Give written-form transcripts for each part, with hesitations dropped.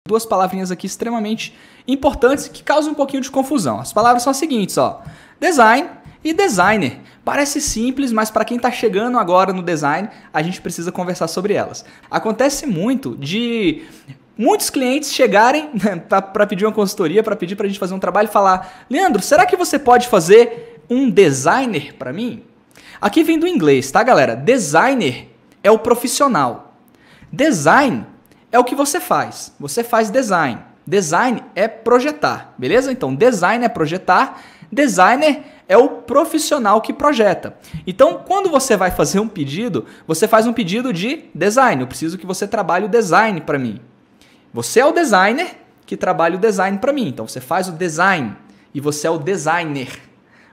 Duas palavrinhas aqui extremamente importantes que causam um pouquinho de confusão. As palavras são as seguintes, ó. Design e designer. Parece simples, mas para quem está chegando agora no design, a gente precisa conversar sobre elas. Acontece muito de muitos clientes chegarem para pedir uma consultoria, para pedir para a gente fazer um trabalho e falar: Leandro, será que você pode fazer um designer para mim? Aqui vem do inglês, tá, galera? Designer é o profissional. Design é o que você faz. Você faz design. Design é projetar, beleza? Então, design é projetar. Designer é o profissional que projeta. Então, quando você vai fazer um pedido, você faz um pedido de design. Eu preciso que você trabalhe o design para mim. Você é o designer que trabalha o design para mim. Então, você faz o design e você é o designer.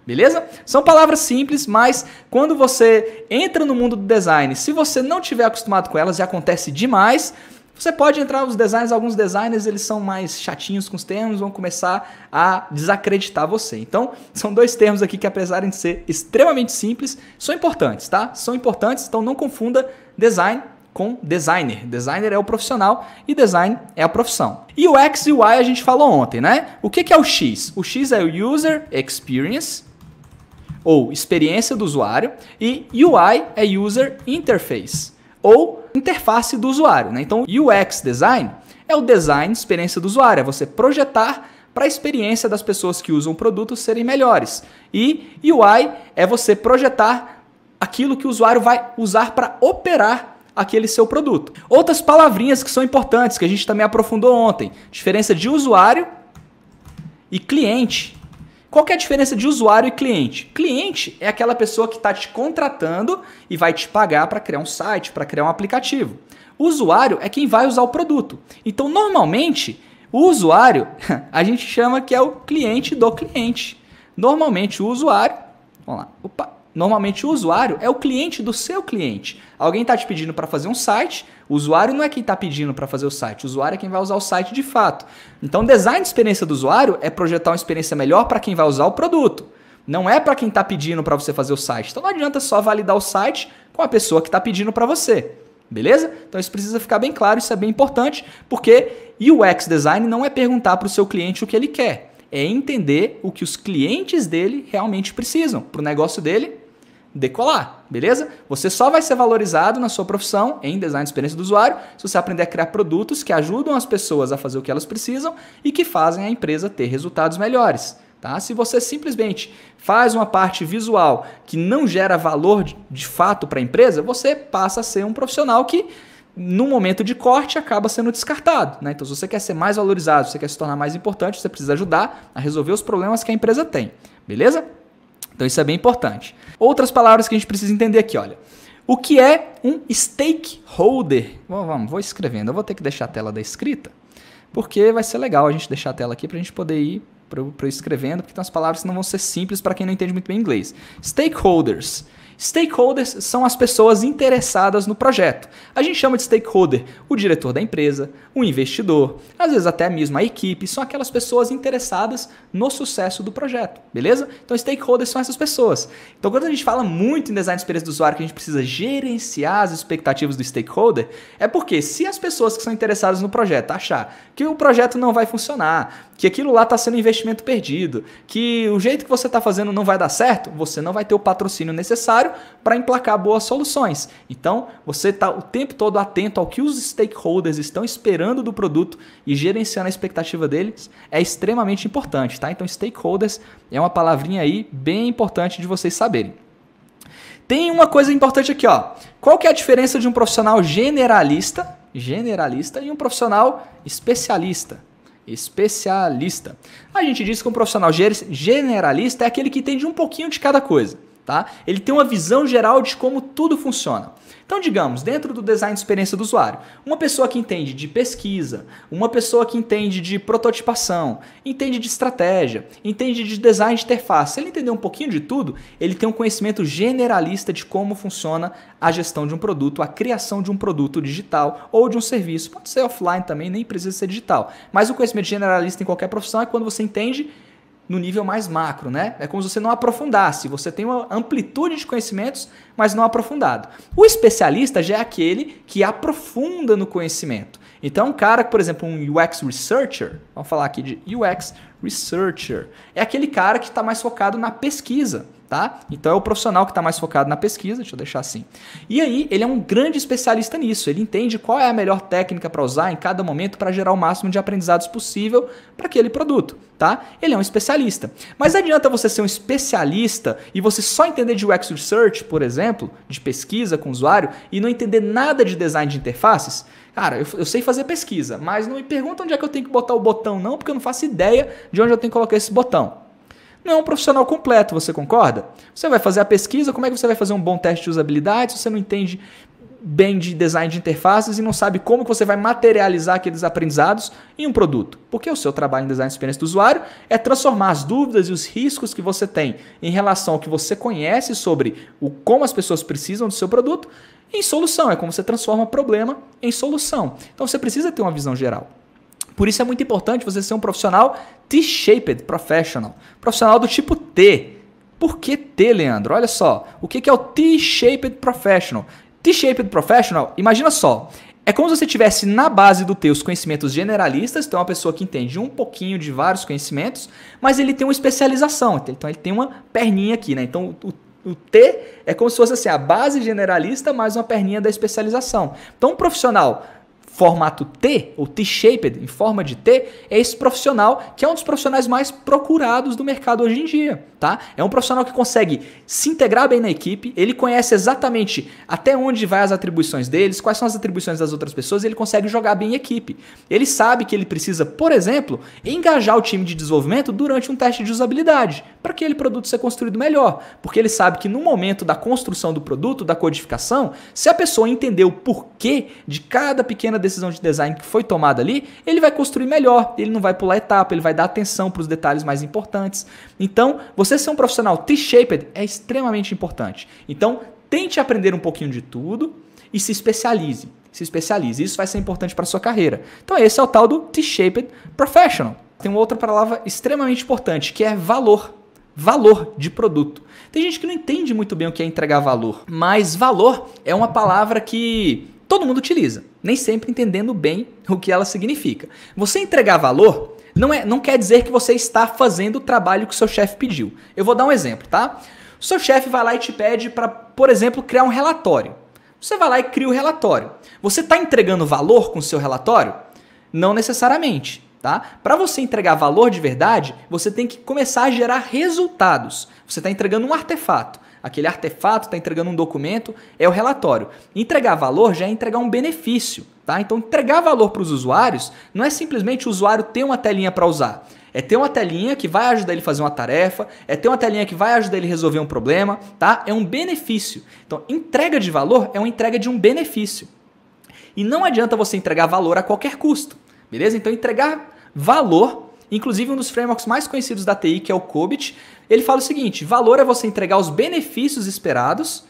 Beleza? São palavras simples, mas quando você entra no mundo do design, se você não estiver acostumado com elas, já acontece demais. Você pode entrar nos designs, alguns designers eles são mais chatinhos com os termos, vão começar a desacreditar você. Então, são dois termos aqui que, apesar de ser extremamente simples, são importantes, tá? São importantes, então não confunda design com designer. Designer é o profissional e design é a profissão. E o X e o Y a gente falou ontem, né? O que é o X? O X é o User Experience, ou experiência do usuário, e UI é User Interface, ou interface do usuário, né? Então, UX Design é o design, experiência do usuário, é você projetar para a experiência das pessoas que usam o produto serem melhores. E UI é você projetar aquilo que o usuário vai usar para operar aquele seu produto. Outras palavrinhas que são importantes, que a gente também aprofundou ontem. Diferença de usuário e cliente. Qual que é a diferença de usuário e cliente? Cliente é aquela pessoa que está te contratando e vai te pagar para criar um site, para criar um aplicativo. O usuário é quem vai usar o produto. Então, normalmente, o usuário, a gente chama que é o cliente do cliente. Normalmente, o usuário... Vamos lá. Normalmente, o usuário é o cliente do seu cliente. Alguém está te pedindo para fazer um site, o usuário não é quem está pedindo para fazer o site, o usuário é quem vai usar o site de fato. Então, design de experiência do usuário é projetar uma experiência melhor para quem vai usar o produto. Não é para quem está pedindo para você fazer o site. Então, não adianta só validar o site com a pessoa que está pedindo para você. Beleza? Então, isso precisa ficar bem claro, isso é bem importante, porque UX Design não é perguntar para o seu cliente o que ele quer. É entender o que os clientes dele realmente precisam para o negócio dele decolar, beleza? Você só vai ser valorizado na sua profissão em design de experiência do usuário se você aprender a criar produtos que ajudam as pessoas a fazer o que elas precisam e que fazem a empresa ter resultados melhores. Tá? Se você simplesmente faz uma parte visual que não gera valor de fato para a empresa, você passa a ser um profissional que, no momento de corte, acaba sendo descartado. Né? Então, se você quer ser mais valorizado, se você quer se tornar mais importante, você precisa ajudar a resolver os problemas que a empresa tem. Beleza? Então, isso é bem importante. Outras palavras que a gente precisa entender aqui, olha. O que é um stakeholder? Vou escrevendo. Eu vou ter que deixar a tela da escrita, porque vai ser legal a gente deixar a tela aqui para a gente poder ir para escrevendo, porque tem umas palavras que não vão ser simples para quem não entende muito bem inglês. Stakeholders. Stakeholders são as pessoas interessadas no projeto. A gente chama de stakeholder o diretor da empresa, o investidor, às vezes até mesmo a equipe, são aquelas pessoas interessadas no sucesso do projeto, beleza? Então, stakeholders são essas pessoas. Então, quando a gente fala muito em design de experiência do usuário, que a gente precisa gerenciar as expectativas do stakeholder, é porque se as pessoas que são interessadas no projeto achar que o projeto não vai funcionar, que aquilo lá está sendo um investimento perdido, que o jeito que você está fazendo não vai dar certo, você não vai ter o patrocínio necessário para emplacar boas soluções. Então, você está o tempo todo atento ao que os stakeholders estão esperando do produto e gerenciando a expectativa deles é extremamente importante, tá? Então, stakeholders é uma palavrinha aí bem importante de vocês saberem. Tem uma coisa importante aqui, ó. Qual que é a diferença de um profissional generalista e um profissional especialista? Especialista. A gente diz que um profissional generalista é aquele que entende um pouquinho de cada coisa, tá? Ele tem uma visão geral de como tudo funciona. Então, digamos, dentro do design de experiência do usuário, uma pessoa que entende de pesquisa, uma pessoa que entende de prototipação, entende de estratégia, entende de design de interface, se ele entender um pouquinho de tudo, ele tem um conhecimento generalista de como funciona a gestão de um produto, a criação de um produto digital ou de um serviço. Pode ser offline também, nem precisa ser digital. Mas o conhecimento generalista em qualquer profissão é quando você entende no nível mais macro, né? É como se você não aprofundasse, você tem uma amplitude de conhecimentos, mas não aprofundado. O especialista já é aquele que aprofunda no conhecimento. Então, um cara, por exemplo, um UX Researcher, vamos falar aqui de UX Researcher, é aquele cara que está mais focado na pesquisa, tá? Então, é o profissional que está mais focado na pesquisa, deixa eu deixar assim. E aí, ele é um grande especialista nisso, ele entende qual é a melhor técnica para usar em cada momento para gerar o máximo de aprendizados possível para aquele produto, tá? Ele é um especialista. Mas adianta você ser um especialista e você só entender de UX Research, por exemplo, de pesquisa com o usuário, e não entender nada de design de interfaces? Cara, eu sei fazer pesquisa, mas não me pergunta onde é que eu tenho que botar o botão não, porque eu não faço ideia de onde eu tenho que colocar esse botão. Não é um profissional completo, você concorda? Você vai fazer a pesquisa, como é que você vai fazer um bom teste de usabilidade se você não entende bem de design de interfaces e não sabe como que você vai materializar aqueles aprendizados em um produto? Porque o seu trabalho em design de experiência do usuário é transformar as dúvidas e os riscos que você tem em relação ao que você conhece sobre como as pessoas precisam do seu produto em solução. É como você transforma problema em solução. Então você precisa ter uma visão geral. Por isso é muito importante você ser um profissional T-shaped professional. Profissional do tipo T. Por que T, Leandro? Olha só. O que é o T-shaped professional? T-shaped professional, imagina só. É como se você tivesse na base do teu os conhecimentos generalistas, então é uma pessoa que entende um pouquinho de vários conhecimentos, mas ele tem uma especialização. Então ele tem uma perninha aqui, né? Então o T é como se fosse assim, a base generalista mais uma perninha da especialização. Então um profissional formato T, ou T-shaped, em forma de T, é esse profissional que é um dos profissionais mais procurados do mercado hoje em dia, tá? É um profissional que consegue se integrar bem na equipe, ele conhece exatamente até onde vai as atribuições deles, quais são as atribuições das outras pessoas, e ele consegue jogar bem em equipe. Ele sabe que ele precisa, por exemplo, engajar o time de desenvolvimento durante um teste de usabilidade, para aquele produto ser construído melhor, porque ele sabe que no momento da construção do produto, da codificação, se a pessoa entender o porquê de cada pequena decisão de design que foi tomada ali, ele vai construir melhor, ele não vai pular etapa, ele vai dar atenção para os detalhes mais importantes. Então, você ser um profissional T-shaped é extremamente importante. Então, tente aprender um pouquinho de tudo e se especialize. Se especialize. Isso vai ser importante para a sua carreira. Então, esse é o tal do T-shaped professional. Tem uma outra palavra extremamente importante, que é valor. Valor de produto. Tem gente que não entende muito bem o que é entregar valor, mas valor é uma palavra que todo mundo utiliza, nem sempre entendendo bem o que ela significa. Você entregar valor não quer dizer que você está fazendo o trabalho que o seu chefe pediu. Eu vou dar um exemplo, tá? O seu chefe vai lá e te pede para, por exemplo, criar um relatório. Você vai lá e cria o relatório. Você está entregando valor com o seu relatório? Não necessariamente. Tá? Para você entregar valor de verdade, você tem que começar a gerar resultados. Você está entregando um artefato. Aquele artefato está entregando um documento, é o relatório. Entregar valor já é entregar um benefício. Tá? Então, entregar valor para os usuários não é simplesmente o usuário ter uma telinha para usar. É ter uma telinha que vai ajudar ele a fazer uma tarefa, é ter uma telinha que vai ajudar ele a resolver um problema. Tá? É um benefício. Então, entrega de valor é uma entrega de um benefício. E não adianta você entregar valor a qualquer custo. Beleza? Então, entregar valor, inclusive um dos frameworks mais conhecidos da TI, que é o COBIT, ele fala o seguinte: valor é você entregar os benefícios esperados,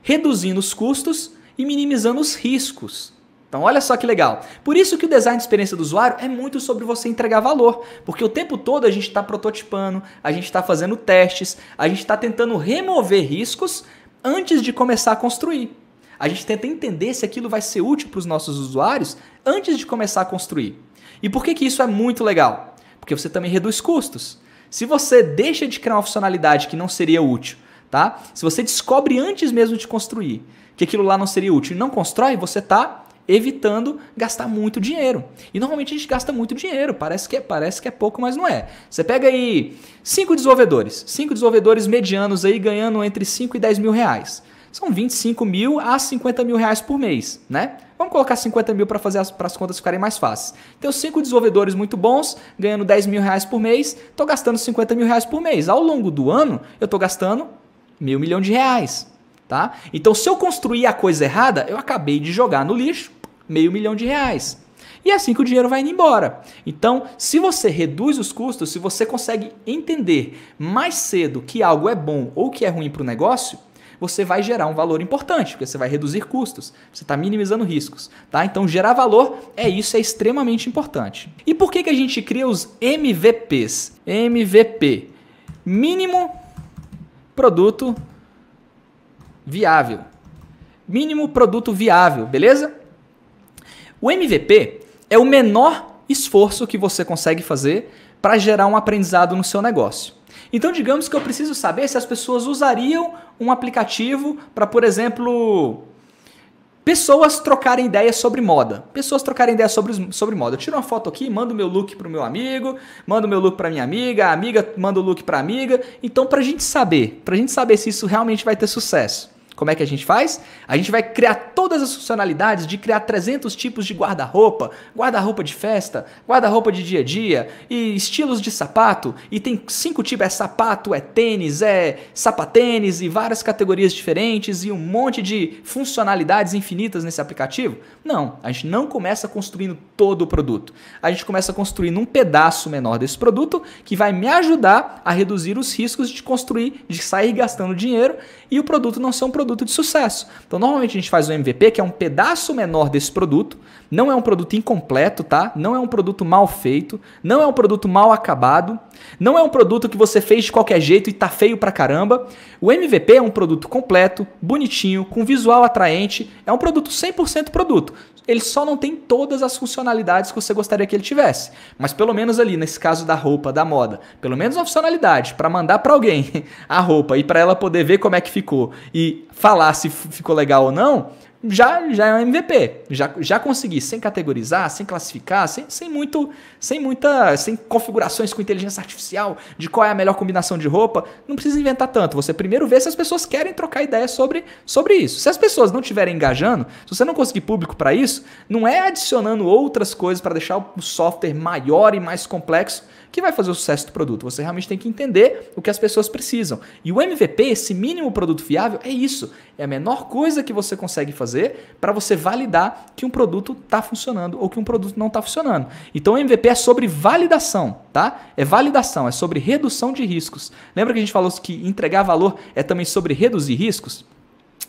reduzindo os custos e minimizando os riscos. Então, olha só que legal. Por isso que o design de experiência do usuário é muito sobre você entregar valor, porque o tempo todo a gente está prototipando, a gente está fazendo testes, a gente está tentando remover riscos antes de começar a construir. A gente tenta entender se aquilo vai ser útil para os nossos usuários antes de começar a construir. E por que isso é muito legal? Porque você também reduz custos. Se você deixa de criar uma funcionalidade que não seria útil, tá? Se você descobre antes mesmo de construir que aquilo lá não seria útil e não constrói, você está evitando gastar muito dinheiro. E normalmente a gente gasta muito dinheiro, parece que é pouco, mas não é. Você pega aí 5 desenvolvedores medianos aí ganhando entre 5 e 10 mil reais. São 25 mil a 50 mil reais por mês, né? Vamos colocar 50 mil para as contas ficarem mais fáceis. Tenho 5 desenvolvedores muito bons, ganhando 10 mil reais por mês, estou gastando 50 mil reais por mês. Ao longo do ano, eu estou gastando R$1 milhão. Tá? Então, se eu construir a coisa errada, eu acabei de jogar no lixo R$500 mil. E é assim que o dinheiro vai indo embora. Então, se você reduz os custos, se você consegue entender mais cedo que algo é bom ou que é ruim para o negócio, você vai gerar um valor importante, porque você vai reduzir custos, você está minimizando riscos. Tá? Então, gerar valor é extremamente importante. E por que a gente cria os MVPs? MVP, mínimo produto viável. Mínimo produto viável, beleza? O MVP é o menor esforço que você consegue fazer para gerar um aprendizado no seu negócio. Então, digamos que eu preciso saber se as pessoas usariam um aplicativo para, por exemplo, pessoas trocarem ideias sobre moda. Pessoas trocarem ideias sobre moda. Eu tiro uma foto aqui, mando o meu look para o meu amigo, mando o meu look para minha amiga, a amiga manda o look para a amiga. Então, para a gente saber se isso realmente vai ter sucesso, como é que a gente faz? A gente vai criar todas as funcionalidades de criar 300 tipos de guarda-roupa, guarda-roupa de festa, guarda-roupa de dia a dia, e estilos de sapato, e tem 5 tipos, é sapato, é tênis, é sapatênis, e várias categorias diferentes, e um monte de funcionalidades infinitas nesse aplicativo? Não, a gente não começa construindo todo o produto. A gente começa construindo um pedaço menor desse produto, que vai me ajudar a reduzir os riscos de construir, de sair gastando dinheiro, e o produto não ser um produto de sucesso. Então, normalmente a gente faz o MVP, que é um pedaço menor desse produto, não é um produto incompleto, tá? Não é um produto mal feito, não é um produto mal acabado, não é um produto que você fez de qualquer jeito e tá feio pra caramba. O MVP é um produto completo, bonitinho, com visual atraente, é um produto 100% produto. Ele só não tem todas as funcionalidades que você gostaria que ele tivesse. Mas pelo menos ali, nesse caso da roupa, da moda, pelo menos uma funcionalidade para mandar para alguém a roupa e para ela poder ver como é que ficou e falar se ficou legal ou não, já é um MVP. Já consegui, sem categorizar, sem classificar, sem configurações com inteligência artificial de qual é a melhor combinação de roupa. Não precisa inventar tanto. Você primeiro vê se as pessoas querem trocar ideia sobre isso. Se as pessoas não estiverem engajando, se você não conseguir público para isso, não é adicionando outras coisas para deixar o software maior e mais complexo que vai fazer o sucesso do produto. Você realmente tem que entender o que as pessoas precisam. E o MVP, esse mínimo produto viável, é isso. É a menor coisa que você consegue fazer para você validar que um produto está funcionando ou que um produto não está funcionando. Então o MVP é sobre validação, tá? É validação, é sobre redução de riscos. Lembra que a gente falou que entregar valor é também sobre reduzir riscos?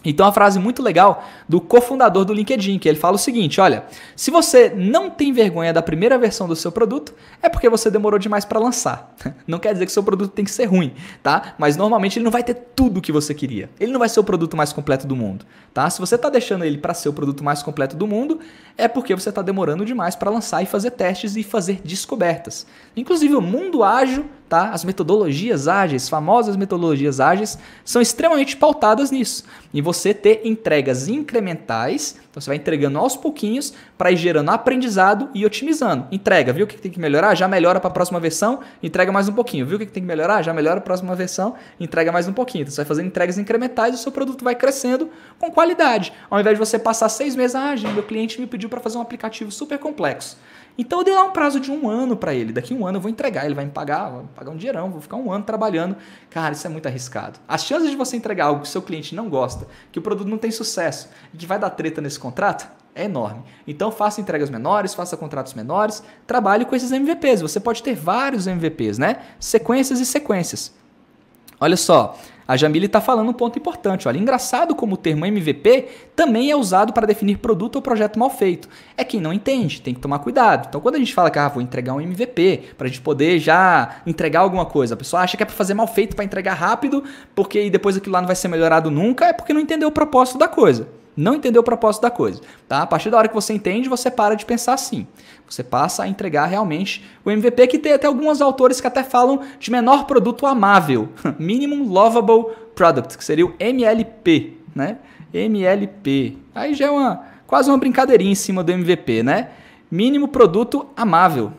Então, uma frase muito legal do cofundador do LinkedIn, que ele fala o seguinte, olha, se você não tem vergonha da primeira versão do seu produto, é porque você demorou demais para lançar. Não quer dizer que o seu produto tem que ser ruim, tá? Mas normalmente ele não vai ter tudo o que você queria. Ele não vai ser o produto mais completo do mundo, tá? Se você está deixando ele para ser o produto mais completo do mundo, é porque você está demorando demais para lançar e fazer testes e fazer descobertas. Inclusive, o mundo ágil, tá? As metodologias ágeis, famosas metodologias ágeis, são extremamente pautadas nisso. E você ter entregas incrementais, então você vai entregando aos pouquinhos para ir gerando aprendizado e otimizando. Entrega, viu o que tem que melhorar? Já melhora para a próxima versão, entrega mais um pouquinho. Viu o que tem que melhorar? Já melhora para a próxima versão, entrega mais um pouquinho. Então você vai fazendo entregas incrementais e o seu produto vai crescendo com qualidade. Ao invés de você passar 6 meses, meu cliente me pediu para fazer um aplicativo super complexo. Então eu dei lá um prazo de 1 ano para ele. Daqui 1 ano eu vou entregar, ele vai me pagar, vou pagar um dinheirão, vou ficar 1 ano trabalhando. Cara, isso é muito arriscado. As chances de você entregar algo que o seu cliente não gosta, que o produto não tem sucesso e que vai dar treta nesse contrato é enorme. Então faça entregas menores, faça contratos menores, trabalhe com esses MVPs. Você pode ter vários MVPs, né? Sequências e sequências. Olha só, a Jamile está falando um ponto importante. Olha, engraçado como o termo MVP também é usado para definir produto ou projeto mal feito. É quem não entende, tem que tomar cuidado. Então, quando a gente fala que vou entregar um MVP para a gente poder já entregar alguma coisa, a pessoa acha que é para fazer mal feito, para entregar rápido, porque depois aquilo lá não vai ser melhorado nunca, é porque não entendeu o propósito da coisa. Não entendeu o propósito da coisa. Tá? A partir da hora que você entende, você para de pensar assim. Você passa a entregar realmente o MVP, que tem até alguns autores que até falam de menor produto amável. Minimum Lovable Product, que seria o MLP. Né? MLP. Aí já é quase uma brincadeirinha em cima do MVP. Né? Mínimo produto amável.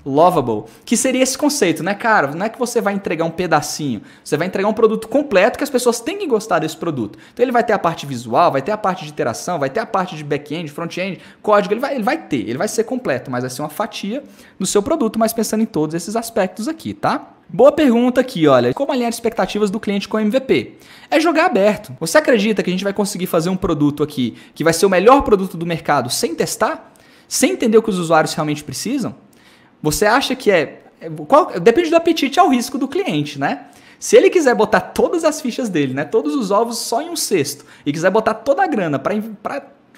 Lovable, que seria esse conceito, né, cara? Não é que você vai entregar um pedacinho, você vai entregar um produto completo que as pessoas têm que gostar desse produto. Então ele vai ter a parte visual, vai ter a parte de interação, vai ter a parte de back-end, front-end, código, ele vai ser completo, mas vai ser uma fatia do seu produto, mas pensando em todos esses aspectos aqui, tá? Boa pergunta aqui, olha. Como alinhar expectativas do cliente com o MVP? É jogar aberto. Você acredita que a gente vai conseguir fazer um produto aqui que vai ser o melhor produto do mercado sem testar? Sem entender o que os usuários realmente precisam? Você acha que depende do apetite ao risco do cliente, né? Se ele quiser botar todas as fichas dele, né, todos os ovos só em um cesto, e quiser botar toda a grana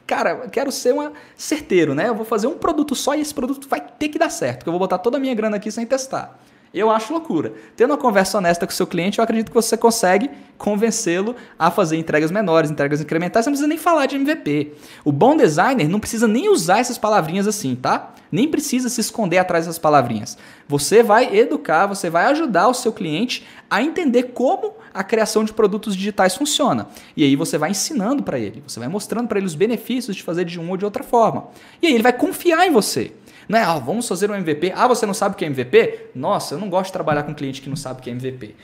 cara, eu quero ser certeiro, né? Eu vou fazer um produto só e esse produto vai ter que dar certo, porque eu vou botar toda a minha grana aqui sem testar. Eu acho loucura. Tendo uma conversa honesta com o seu cliente, eu acredito que você consegue convencê-lo a fazer entregas menores, entregas incrementais. Você não precisa nem falar de MVP. O bom designer não precisa nem usar essas palavrinhas assim, tá? Nem precisa se esconder atrás dessas palavrinhas. Você vai educar, você vai ajudar o seu cliente a entender como a criação de produtos digitais funciona. E aí você vai ensinando para ele, você vai mostrando para ele os benefícios de fazer de uma ou de outra forma. E aí ele vai confiar em você. Não é, vamos fazer um MVP. Você não sabe o que é MVP? Nossa, eu não gosto de trabalhar com cliente que não sabe o que é MVP.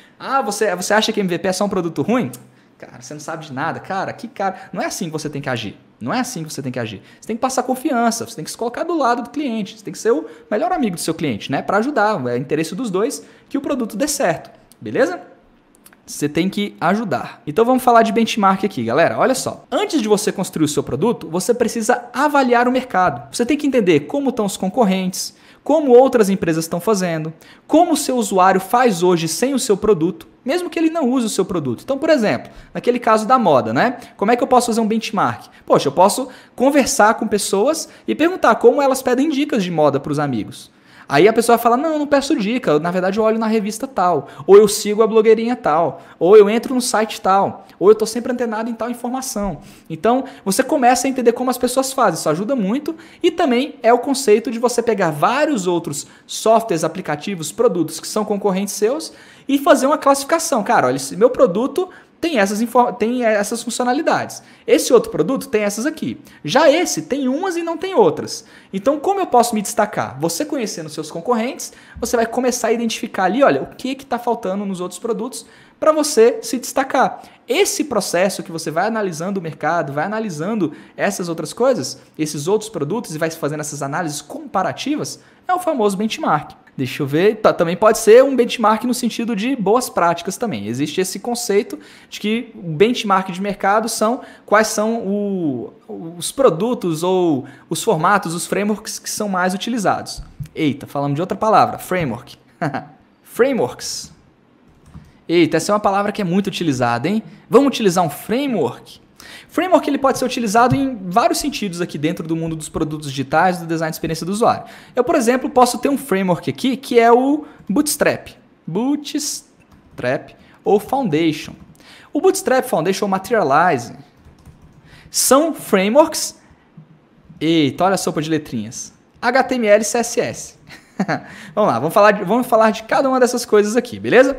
Você acha que MVP é só um produto ruim? Cara, você não sabe de nada. Cara. Não é assim que você tem que agir. Não é assim que você tem que agir. Você tem que passar confiança, você tem que se colocar do lado do cliente. Você tem que ser o melhor amigo do seu cliente, né? Para ajudar. É interesse dos dois que o produto dê certo. Beleza? Você tem que ajudar. Então vamos falar de benchmark aqui, galera. Olha só. Antes de você construir o seu produto, você precisa avaliar o mercado. Você tem que entender como estão os concorrentes, como outras empresas estão fazendo, como o seu usuário faz hoje sem o seu produto, mesmo que ele não use o seu produto. Então, por exemplo, naquele caso da moda, né? Como é que eu posso fazer um benchmark? Poxa, eu posso conversar com pessoas e perguntar como elas pedem dicas de moda para os amigos. Aí a pessoa fala, não, eu não peço dica, na verdade eu olho na revista tal, ou eu sigo a blogueirinha tal, ou eu entro no site tal, ou eu estou sempre antenado em tal informação. Então, você começa a entender como as pessoas fazem, isso ajuda muito, e também é o conceito de você pegar vários outros softwares, aplicativos, produtos que são concorrentes seus e fazer uma classificação. Cara, olha, esse meu produto tem essas funcionalidades. Esse outro produto tem essas aqui. Já esse tem umas e não tem outras. Então, como eu posso me destacar? Você conhecendo seus concorrentes, você vai começar a identificar ali, olha, o que está faltando nos outros produtos para você se destacar. Esse processo que você vai analisando o mercado, vai analisando essas outras coisas, esses outros produtos e vai fazendo essas análises comparativas, é o famoso benchmark. Deixa eu ver, também pode ser um benchmark no sentido de boas práticas também. Existe esse conceito de que o benchmark de mercado são quais são os produtos ou os formatos, os frameworks que são mais utilizados. Eita, falamos de outra palavra, framework. Frameworks. Eita, essa é uma palavra que é muito utilizada, hein? Vamos utilizar um framework? Framework ele pode ser utilizado em vários sentidos aqui dentro do mundo dos produtos digitais, do design de experiência do usuário. Eu, por exemplo, posso ter um framework aqui que é o Bootstrap. Bootstrap ou Foundation. O Bootstrap, Foundation ou Materialize são frameworks. Eita, olha a sopa de letrinhas. HTML e CSS. Vamos lá, vamos falar de cada uma dessas coisas aqui, beleza?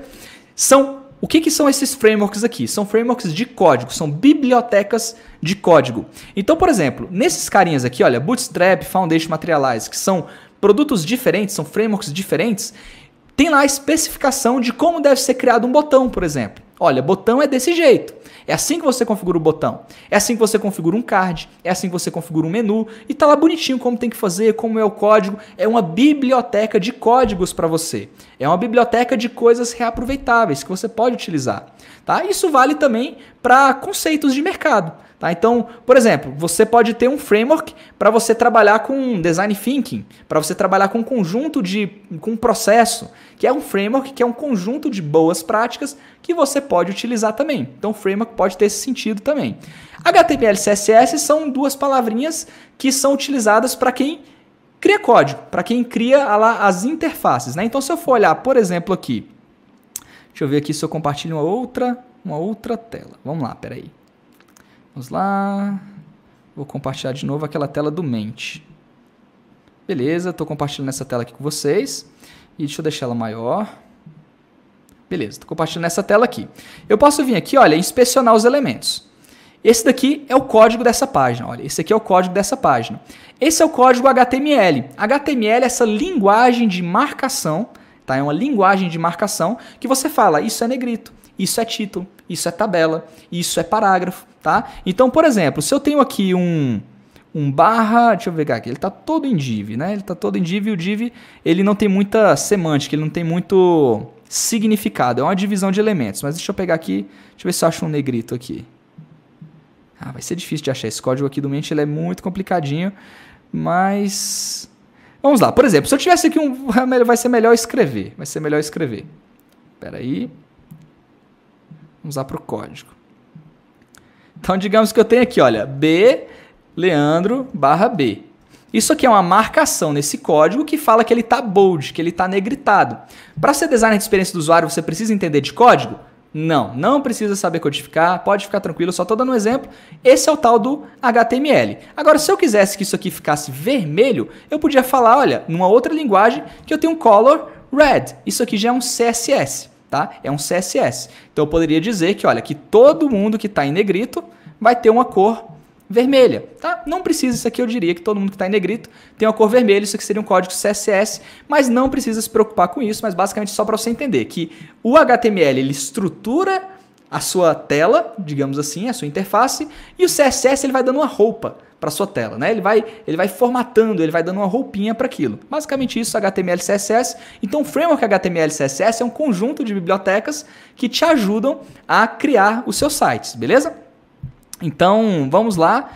O que são esses frameworks aqui? São frameworks de código, são bibliotecas de código. Então, por exemplo, nesses carinhas aqui, olha, Bootstrap, Foundation, Materialize, que são produtos diferentes, são frameworks diferentes, tem lá a especificação de como deve ser criado um botão, por exemplo. Olha, botão é desse jeito. É assim que você configura o botão. É assim que você configura um card. É assim que você configura um menu. E tá lá bonitinho como tem que fazer, como é o código. É uma biblioteca de códigos para você. É uma biblioteca de coisas reaproveitáveis que você pode utilizar. Tá? Isso vale também para conceitos de mercado. Tá? Então, por exemplo, você pode ter um framework para você trabalhar com design thinking, para você trabalhar com um processo, que é um framework, que é um conjunto de boas práticas que você pode utilizar também. Então, o framework pode ter esse sentido também. HTML e CSS são duas palavrinhas que são utilizadas para quem cria código, para quem cria as interfaces. Né? Então, se eu for olhar, por exemplo, aqui, deixa eu ver aqui se eu compartilho uma outra tela. Vamos lá, peraí. Vamos lá. Vou compartilhar de novo aquela tela do Mente. Beleza, estou compartilhando essa tela aqui com vocês. E deixa eu deixar ela maior. Beleza, estou compartilhando essa tela aqui. Eu posso vir aqui, olha, inspecionar os elementos. Esse daqui é o código dessa página. Olha, esse aqui é o código dessa página. Esse é o código HTML. HTML é essa linguagem de marcação, tá? É uma linguagem de marcação que você fala, isso é negrito, isso é título, isso é tabela, isso é parágrafo, tá? Então, por exemplo, se eu tenho aqui um barra, deixa eu ver aqui, ele está todo em div, né? Ele está todo em div e o div ele não tem muita semântica, ele não tem muito significado, é uma divisão de elementos. Mas deixa eu pegar aqui, deixa eu ver se eu acho um negrito aqui. Vai ser difícil de achar, esse código aqui do Mente ele é muito complicadinho, mas vamos lá, por exemplo, se eu tivesse aqui vai ser melhor escrever, espera aí, vamos lá para o código. Então, digamos que eu tenho aqui, olha, B Leandro /B. Isso aqui é uma marcação nesse código que fala que ele está bold, que ele está negritado. Para ser designer de experiência do usuário, você precisa entender de código? Não, não precisa saber codificar, pode ficar tranquilo, só estou dando um exemplo. Esse é o tal do HTML. Agora, se eu quisesse que isso aqui ficasse vermelho, eu podia falar, olha, numa outra linguagem, que eu tenho um color red. Isso aqui já é um CSS, tá? É um CSS. Então eu poderia dizer que, olha, que todo mundo que está em negrito vai ter uma cor vermelha, tá? Não precisa, isso aqui eu diria que todo mundo que está em negrito tem uma cor vermelha, isso aqui seria um código CSS, mas não precisa se preocupar com isso, mas basicamente só para você entender que o HTML ele estrutura a sua tela, digamos assim, a sua interface, e o CSS ele vai dando uma roupa para a sua tela, né? Ele vai formatando, ele vai dando uma roupinha para aquilo. Basicamente isso, HTML e CSS. Então o framework HTML e CSS é um conjunto de bibliotecas que te ajudam a criar os seus sites, beleza? Então, vamos lá.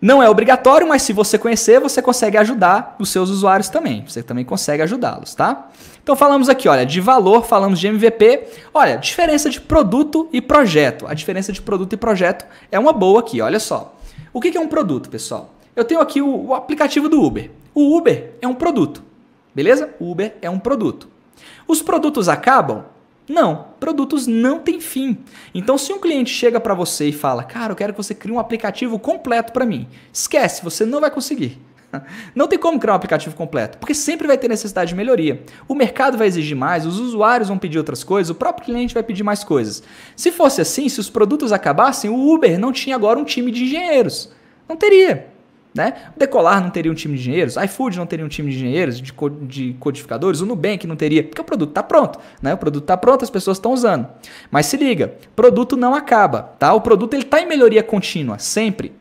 Não é obrigatório, mas se você conhecer, você consegue ajudar os seus usuários também. Você também consegue ajudá-los, tá? Então, falamos aqui, olha, de valor, falamos de MVP. Olha, diferença de produto e projeto. A diferença de produto e projeto é uma boa aqui, olha só. O que é um produto, pessoal? Eu tenho aqui o aplicativo do Uber. O Uber é um produto, beleza? O Uber é um produto. Os produtos acabam? Não, produtos não têm fim. Então, se um cliente chega para você e fala, cara, eu quero que você crie um aplicativo completo para mim, esquece, você não vai conseguir. Não tem como criar um aplicativo completo, porque sempre vai ter necessidade de melhoria. O mercado vai exigir mais, os usuários vão pedir outras coisas, o próprio cliente vai pedir mais coisas. Se fosse assim, se os produtos acabassem, o Uber não tinha agora um time de engenheiros. Não teria. Né? O Decolar não teria um time de engenheiros, a iFood não teria um time de engenheiros, de codificadores, o Nubank não teria, porque o produto está pronto. Né? O produto está pronto, as pessoas estão usando. Mas se liga, produto não acaba. Tá? O produto está em melhoria contínua, sempre.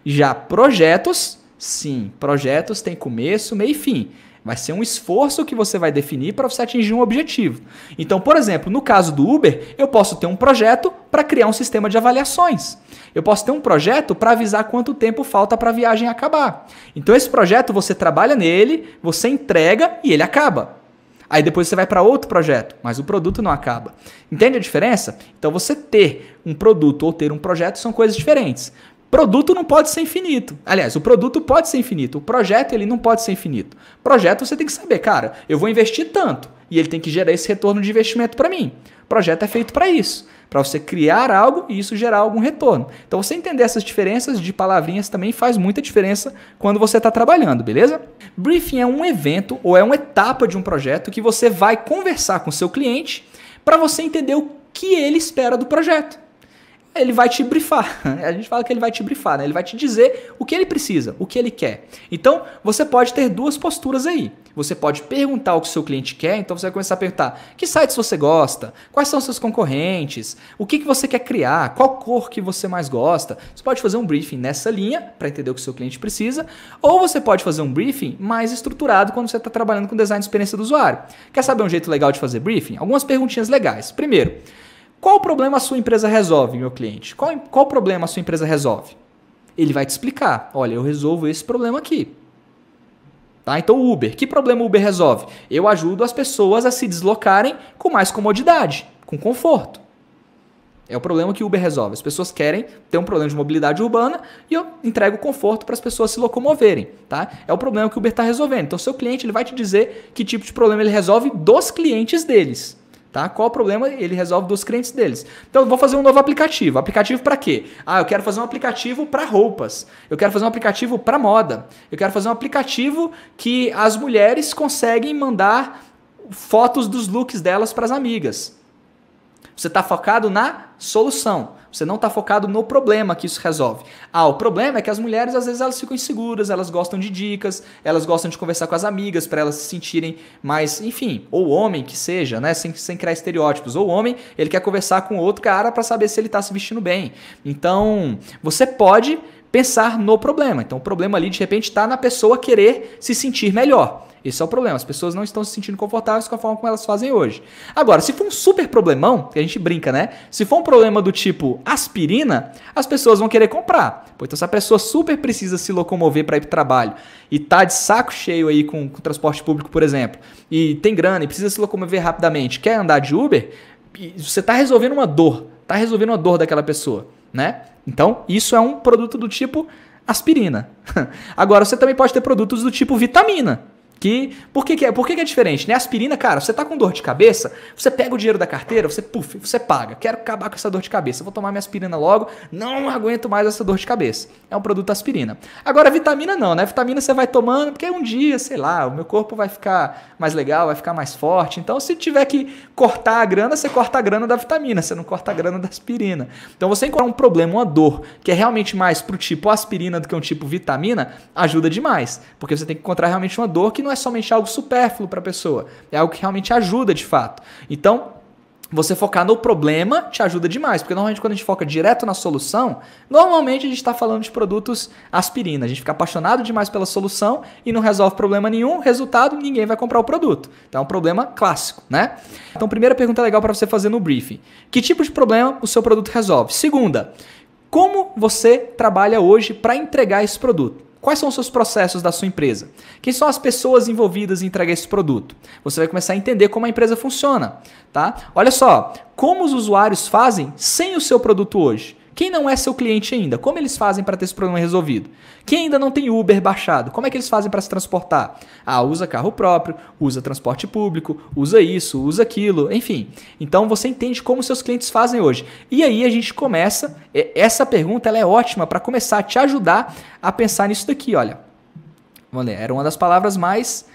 Já projetos, sim, projetos têm começo, meio e fim. Vai ser um esforço que você vai definir para você atingir um objetivo. Então, por exemplo, no caso do Uber, eu posso ter um projeto para criar um sistema de avaliações. Eu posso ter um projeto para avisar quanto tempo falta para a viagem acabar. Então, esse projeto você trabalha nele, você entrega e ele acaba. Aí depois você vai para outro projeto, mas o produto não acaba. Entende a diferença? Então, você ter um produto ou ter um projeto são coisas diferentes. Produto não pode ser infinito. Aliás, o produto pode ser infinito. O projeto ele não pode ser infinito. Projeto você tem que saber, cara, eu vou investir tanto e ele tem que gerar esse retorno de investimento para mim. Projeto é feito para isso, para você criar algo e isso gerar algum retorno. Então você entender essas diferenças de palavrinhas também faz muita diferença quando você está trabalhando, beleza? Briefing é um evento ou é uma etapa de um projeto que você vai conversar com o seu cliente para você entender o que ele espera do projeto. Ele vai te brifar, a gente fala que ele vai te brifar, né? Ele vai te dizer o que ele precisa, o que ele quer. Então, você pode ter duas posturas aí. Você pode perguntar o que o seu cliente quer, então você vai começar a perguntar que sites você gosta, quais são os seus concorrentes, o que você quer criar, qual cor que você mais gosta. Você pode fazer um briefing nessa linha para entender o que o seu cliente precisa, ou você pode fazer um briefing mais estruturado quando você está trabalhando com design de experiência do usuário. Quer saber um jeito legal de fazer briefing? Algumas perguntinhas legais. Primeiro, qual problema a sua empresa resolve, meu cliente? Qual problema a sua empresa resolve? Ele vai te explicar. Olha, eu resolvo esse problema aqui. Tá? Então, o Uber. Que problema o Uber resolve? Eu ajudo as pessoas a se deslocarem com mais comodidade, com conforto. É o problema que o Uber resolve. As pessoas querem ter um problema de mobilidade urbana e eu entrego conforto para as pessoas se locomoverem. Tá? É o problema que o Uber está resolvendo. Então, seu cliente ele vai te dizer que tipo de problema ele resolve dos clientes deles. Tá? Qual o problema ele resolve dos clientes deles. Então, eu vou fazer um novo aplicativo. Aplicativo para quê? Eu quero fazer um aplicativo para roupas. Eu quero fazer um aplicativo para moda. Eu quero fazer um aplicativo que as mulheres conseguem mandar fotos dos looks delas para as amigas. Você está focado na solução. Você não está focado no problema que isso resolve. O problema é que as mulheres, às vezes, elas ficam inseguras, elas gostam de dicas, elas gostam de conversar com as amigas para elas se sentirem mais, enfim, ou o homem que seja, né, sem criar estereótipos. Ou o homem, ele quer conversar com outro cara para saber se ele está se vestindo bem. Então, você pode pensar no problema. Então, o problema ali, de repente, está na pessoa querer se sentir melhor. Esse é o problema. As pessoas não estão se sentindo confortáveis com a forma como elas fazem hoje. Agora, se for um super problemão, que a gente brinca, né? Se for um problema do tipo aspirina, as pessoas vão querer comprar. Então, se a pessoa super precisa se locomover para ir para o trabalho e tá de saco cheio aí com o transporte público, por exemplo, e tem grana e precisa se locomover rapidamente, quer andar de Uber, você está resolvendo uma dor. Está resolvendo uma dor daquela pessoa, né? Então, isso é um produto do tipo aspirina. Agora, você também pode ter produtos do tipo vitamina. Por que é diferente? Né? Aspirina, cara, você tá com dor de cabeça, você pega o dinheiro da carteira, você paga. Quero acabar com essa dor de cabeça. Vou tomar minha aspirina logo, não aguento mais essa dor de cabeça. É um produto aspirina. Agora, vitamina não, né? Vitamina você vai tomando, porque um dia, sei lá, o meu corpo vai ficar mais legal, vai ficar mais forte. Então, se tiver que cortar a grana, você corta a grana da vitamina, você não corta a grana da aspirina. Então, você encontrar um problema, uma dor, que é realmente mais pro tipo aspirina do que um tipo vitamina, ajuda demais. Porque você tem que encontrar realmente uma dor que não é somente algo supérfluo para a pessoa, é algo que realmente ajuda de fato. Então, você focar no problema te ajuda demais, porque normalmente quando a gente foca direto na solução, normalmente a gente está falando de produtos aspirina, a gente fica apaixonado demais pela solução e não resolve problema nenhum, resultado, ninguém vai comprar o produto. Então é um problema clássico, né? Então, primeira pergunta legal para você fazer no briefing: que tipo de problema o seu produto resolve? Segunda, como você trabalha hoje para entregar esse produto? Quais são os seus processos da sua empresa? Quem são as pessoas envolvidas em entregar esse produto? Você vai começar a entender como a empresa funciona, tá? Olha só, como os usuários fazem sem o seu produto hoje? Quem não é seu cliente ainda, como eles fazem para ter esse problema resolvido? Quem ainda não tem Uber baixado, como é que eles fazem para se transportar? Ah, usa carro próprio, usa transporte público, usa isso, usa aquilo, enfim. Então você entende como seus clientes fazem hoje. E aí a gente começa, essa pergunta ela é ótima para começar a te ajudar a pensar nisso daqui, olha. Vamos ler, era uma das palavras mais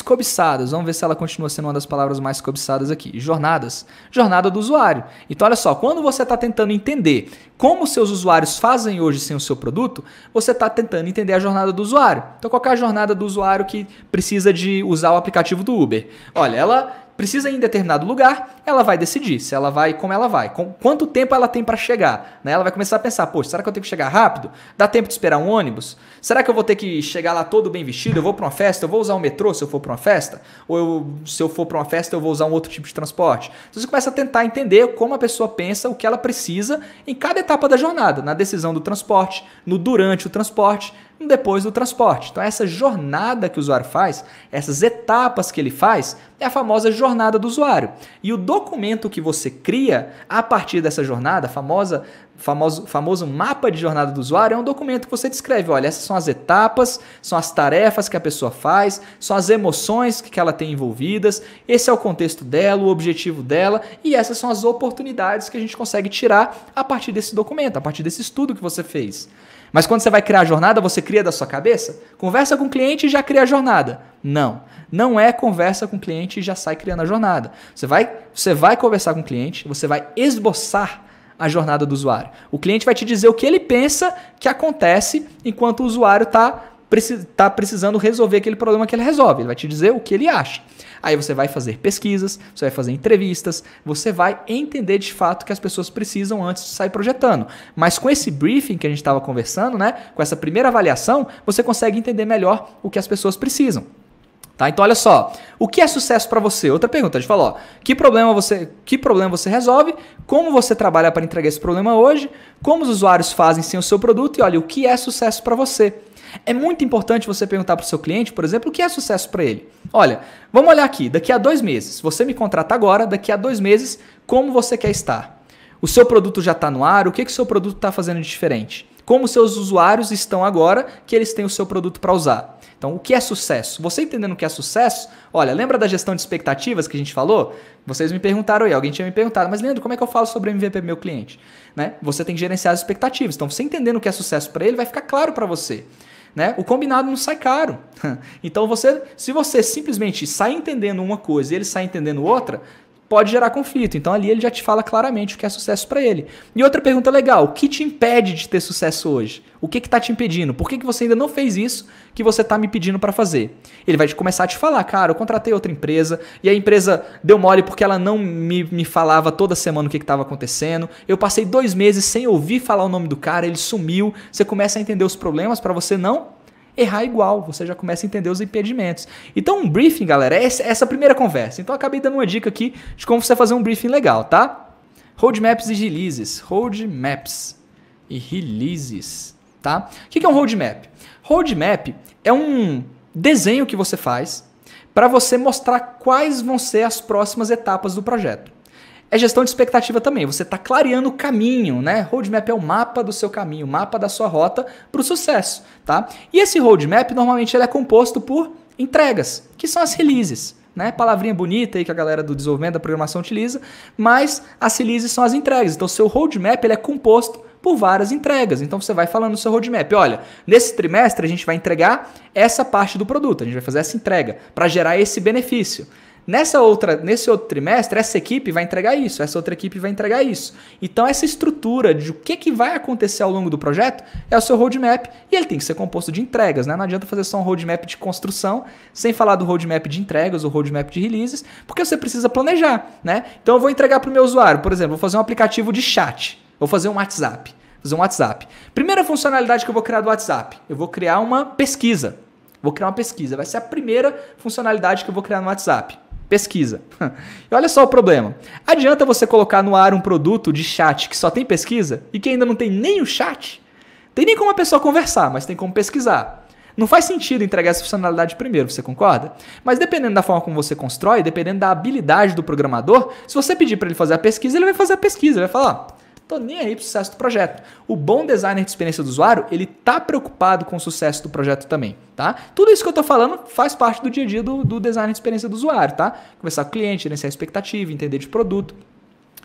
cobiçadas. Vamos ver se ela continua sendo uma das palavras mais cobiçadas aqui. Jornada do usuário. Então, olha só, quando você está tentando entender como seus usuários fazem hoje sem o seu produto, você está tentando entender a jornada do usuário. Então, qual é a jornada do usuário que precisa de usar o aplicativo do Uber? Olha, ela precisa ir em determinado lugar, ela vai decidir se ela vai, como ela vai, quanto tempo ela tem para chegar, né? Ela vai começar a pensar, poxa, será que eu tenho que chegar rápido? Dá tempo de esperar um ônibus? Será que eu vou ter que chegar lá todo bem vestido? Eu vou para uma festa? Eu vou usar o metrô se eu for para uma festa? Ou se eu for para uma festa eu vou usar um outro tipo de transporte? Então você começa a tentar entender como a pessoa pensa, o que ela precisa em cada etapa da jornada, na decisão do transporte, no durante o transporte, no depois do transporte. Então essa jornada que o usuário faz, essas etapas que ele faz, é a famosa jornada do usuário. E o documento que você cria a partir dessa jornada, famoso mapa de jornada do usuário, é um documento que você descreve. Olha, essas são as etapas, são as tarefas que a pessoa faz, são as emoções que ela tem envolvidas, esse é o contexto dela, o objetivo dela, e essas são as oportunidades que a gente consegue tirar a partir desse documento, a partir desse estudo que você fez. Mas quando você vai criar a jornada, você cria da sua cabeça? Conversa com o cliente e já cria a jornada. Não é conversa com o cliente e já sai criando a jornada. Você vai conversar com o cliente, você vai esboçar a jornada do usuário. O cliente vai te dizer o que ele pensa que acontece enquanto o usuário está precisando resolver aquele problema que ele resolve. Ele vai te dizer o que ele acha. Aí você vai fazer pesquisas, você vai fazer entrevistas, você vai entender de fato o que as pessoas precisam antes de sair projetando. Mas com esse briefing que a gente estava conversando, né, com essa primeira avaliação, você consegue entender melhor o que as pessoas precisam. Tá? Então olha só, o que é sucesso para você? Outra pergunta, a gente falou, ó, que problema você resolve, como você trabalha para entregar esse problema hoje, como os usuários fazem sem o seu produto e olha, o que é sucesso para você? É muito importante você perguntar para o seu cliente, por exemplo, o que é sucesso para ele. Olha, vamos olhar aqui, daqui a 2 meses, se você me contrata agora, daqui a 2 meses, como você quer estar? O seu produto já está no ar, o que o seu produto está fazendo de diferente? Como seus usuários estão agora que eles têm o seu produto para usar? Então, o que é sucesso? Você entendendo o que é sucesso, olha, lembra da gestão de expectativas que a gente falou? Vocês me perguntaram aí, alguém tinha me perguntado, mas Leandro, como é que eu falo sobre MVP para meu cliente? Né? Você tem que gerenciar as expectativas. Então, você entendendo o que é sucesso para ele, vai ficar claro para você. Né? O combinado não sai caro. Então, se você simplesmente sai entendendo uma coisa e ele sai entendendo outra, pode gerar conflito. Então, ali ele já te fala claramente o que é sucesso para ele. E outra pergunta legal, o que te impede de ter sucesso hoje? O que está te impedindo? Por que você ainda não fez isso que você está me pedindo para fazer? Ele vai começar a te falar, cara, eu contratei outra empresa e a empresa deu mole porque ela não me falava toda semana o que estava acontecendo. Eu passei 2 meses sem ouvir falar o nome do cara, ele sumiu. Você começa a entender os problemas para você não errar igual, você já começa a entender os impedimentos. Então um briefing, galera, é essa primeira conversa. Então eu acabei dando uma dica aqui de como você fazer um briefing legal, tá? Roadmaps e releases. Roadmaps e releases, tá? O que é um roadmap? Roadmap é um desenho que você faz para você mostrar quais vão ser as próximas etapas do projeto. é gestão de expectativa também. Você está clareando o caminho, né? Roadmap é o mapa do seu caminho, o mapa da sua rota para o sucesso, tá? E esse roadmap, normalmente, ele é composto por entregas, que são as releases, né? Palavrinha bonita aí que a galera do desenvolvimento, da programação utiliza, mas as releases são as entregas. Então, o seu roadmap, ele é composto por várias entregas. Então, você vai falando no seu roadmap, olha, nesse trimestre a gente vai entregar essa parte do produto, a gente vai fazer essa entrega para gerar esse benefício. Nesse outro trimestre, essa equipe vai entregar isso, essa outra equipe vai entregar isso. Então, essa estrutura de o que vai acontecer ao longo do projeto é o seu roadmap e ele tem que ser composto de entregas, né? Não adianta fazer só um roadmap de construção sem falar do roadmap de entregas ou roadmap de releases, porque você precisa planejar, né? Então, eu vou entregar para o meu usuário, por exemplo, vou fazer um aplicativo de chat, vou fazer um WhatsApp. Primeira funcionalidade que eu vou criar do WhatsApp, eu vou criar uma pesquisa. Vai ser a primeira funcionalidade que eu vou criar no WhatsApp. Pesquisa. E olha só o problema. Adianta você colocar no ar um produto de chat que só tem pesquisa e que ainda não tem nem o chat? Tem nem como a pessoa conversar, mas tem como pesquisar. Não faz sentido entregar essa funcionalidade primeiro, você concorda? Mas dependendo da forma como você constrói, dependendo da habilidade do programador, se você pedir para ele fazer a pesquisa, ele vai fazer a pesquisa. Ele vai falar, tô nem aí pro sucesso do projeto. O bom designer de experiência do usuário, ele tá preocupado com o sucesso do projeto também, tá? Tudo isso que eu tô falando faz parte do dia a dia do designer de experiência do usuário, tá? Conversar com o cliente, gerenciar a expectativa, entender de produto.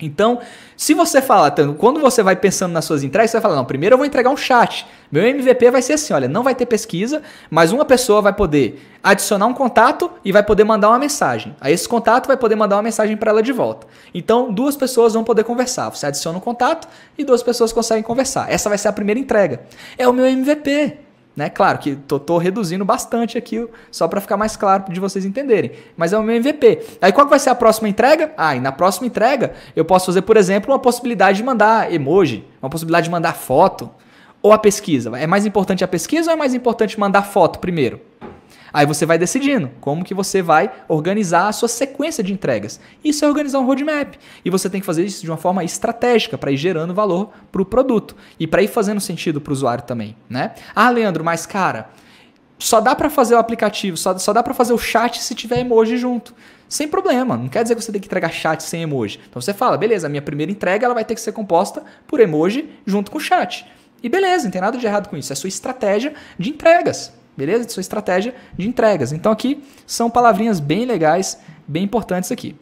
Então, se você fala, quando você vai pensando nas suas entregas, você vai falar, não, primeiro eu vou entregar um chat. Meu MVP vai ser assim, olha, não vai ter pesquisa, mas uma pessoa vai poder adicionar um contato e vai poder mandar uma mensagem. Aí esse contato vai poder mandar uma mensagem para ela de volta. Então, duas pessoas vão poder conversar. Você adiciona um contato e duas pessoas conseguem conversar. Essa vai ser a primeira entrega. É o meu MVP. Né? Claro que tô reduzindo bastante aqui, só para ficar mais claro de vocês entenderem. Mas é o meu MVP. Aí qual que vai ser a próxima entrega? E na próxima entrega eu posso fazer, por exemplo, uma possibilidade de mandar emoji, uma possibilidade de mandar foto, ou a pesquisa. É mais importante a pesquisa ou é mais importante mandar foto primeiro? Aí você vai decidindo como que você vai organizar a sua sequência de entregas. Isso é organizar um roadmap. E você tem que fazer isso de uma forma estratégica para ir gerando valor para o produto. E para ir fazendo sentido para o usuário também, né? Leandro, mas cara, só dá para fazer o aplicativo, só dá para fazer o chat se tiver emoji junto. Sem problema, não quer dizer que você tem que entregar chat sem emoji. Então você fala, beleza, a minha primeira entrega ela vai ter que ser composta por emoji junto com o chat. E beleza, não tem nada de errado com isso. É a sua estratégia de entregas. Beleza? Sua estratégia de entregas. Então aqui são palavrinhas bem legais, bem importantes aqui.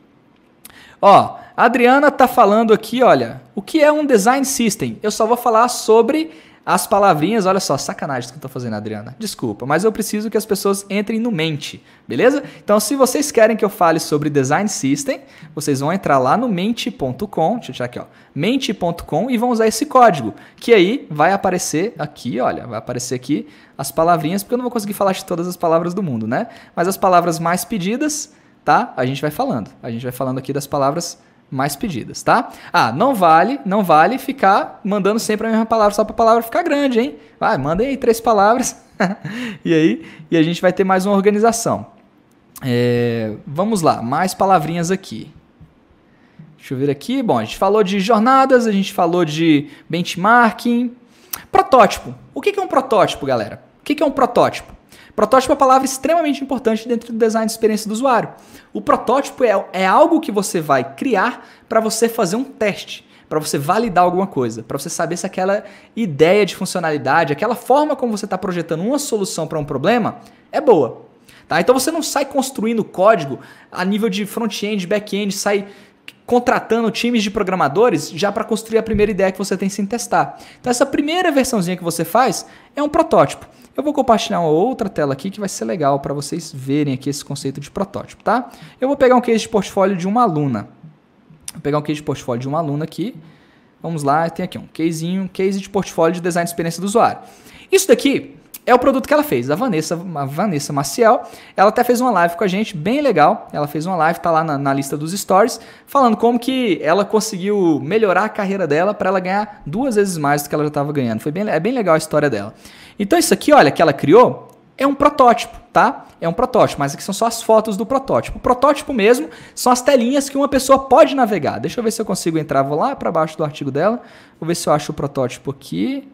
A Adriana tá falando aqui, olha, o que é um design system? Eu só vou falar sobre as palavrinhas, olha só, sacanagem que eu tô fazendo, Adriana. Desculpa, mas eu preciso que as pessoas entrem no Mente, beleza? Então, se vocês querem que eu fale sobre design system, vocês vão entrar lá no mente.com, deixa eu tirar aqui, mente.com e vão usar esse código, que aí vai aparecer aqui, olha, vai aparecer aqui as palavrinhas, porque eu não vou conseguir falar de todas as palavras do mundo, né? Mas as palavras mais pedidas, tá? A gente vai falando aqui das palavras mais pedidas, tá? Não vale ficar mandando sempre a mesma palavra só para a palavra ficar grande, hein? Vai, manda aí 3 palavras e a gente vai ter mais uma organização. Vamos lá, mais palavrinhas aqui. Deixa eu ver aqui. Bom, a gente falou de jornadas, a gente falou de benchmarking. Protótipo. O que é um protótipo, galera? O que é um protótipo? Protótipo é uma palavra extremamente importante dentro do design de experiência do usuário. O protótipo é algo que você vai criar para você fazer um teste, para você validar alguma coisa, para você saber se aquela ideia de funcionalidade, aquela forma como você está projetando uma solução para um problema é boa. Tá? Então você não sai construindo código a nível de front-end, back-end, sai contratando times de programadores já para construir a primeira ideia que você tem sem testar. Então essa primeira versãozinha que você faz é um protótipo. Eu vou compartilhar uma outra tela aqui que vai ser legal para vocês verem aqui esse conceito de protótipo, tá? Eu vou pegar um case de portfólio de uma aluna. Vou pegar um case de portfólio de uma aluna aqui. Vamos lá, tem aqui um case de portfólio de design de experiência do usuário. Isso daqui é o produto que ela fez, a Vanessa Maciel. Ela até fez uma live com a gente, bem legal. Ela fez uma live, tá lá na lista dos stories, falando como que ela conseguiu melhorar a carreira dela para ela ganhar 2 vezes mais do que ela já estava ganhando. É bem legal a história dela. Então isso aqui, olha, que ela criou, é um protótipo, tá? É um protótipo, mas aqui são só as fotos do protótipo. O protótipo mesmo são as telinhas que uma pessoa pode navegar. Deixa eu ver se eu consigo entrar, vou lá para baixo do artigo dela, vou ver se eu acho o protótipo aqui.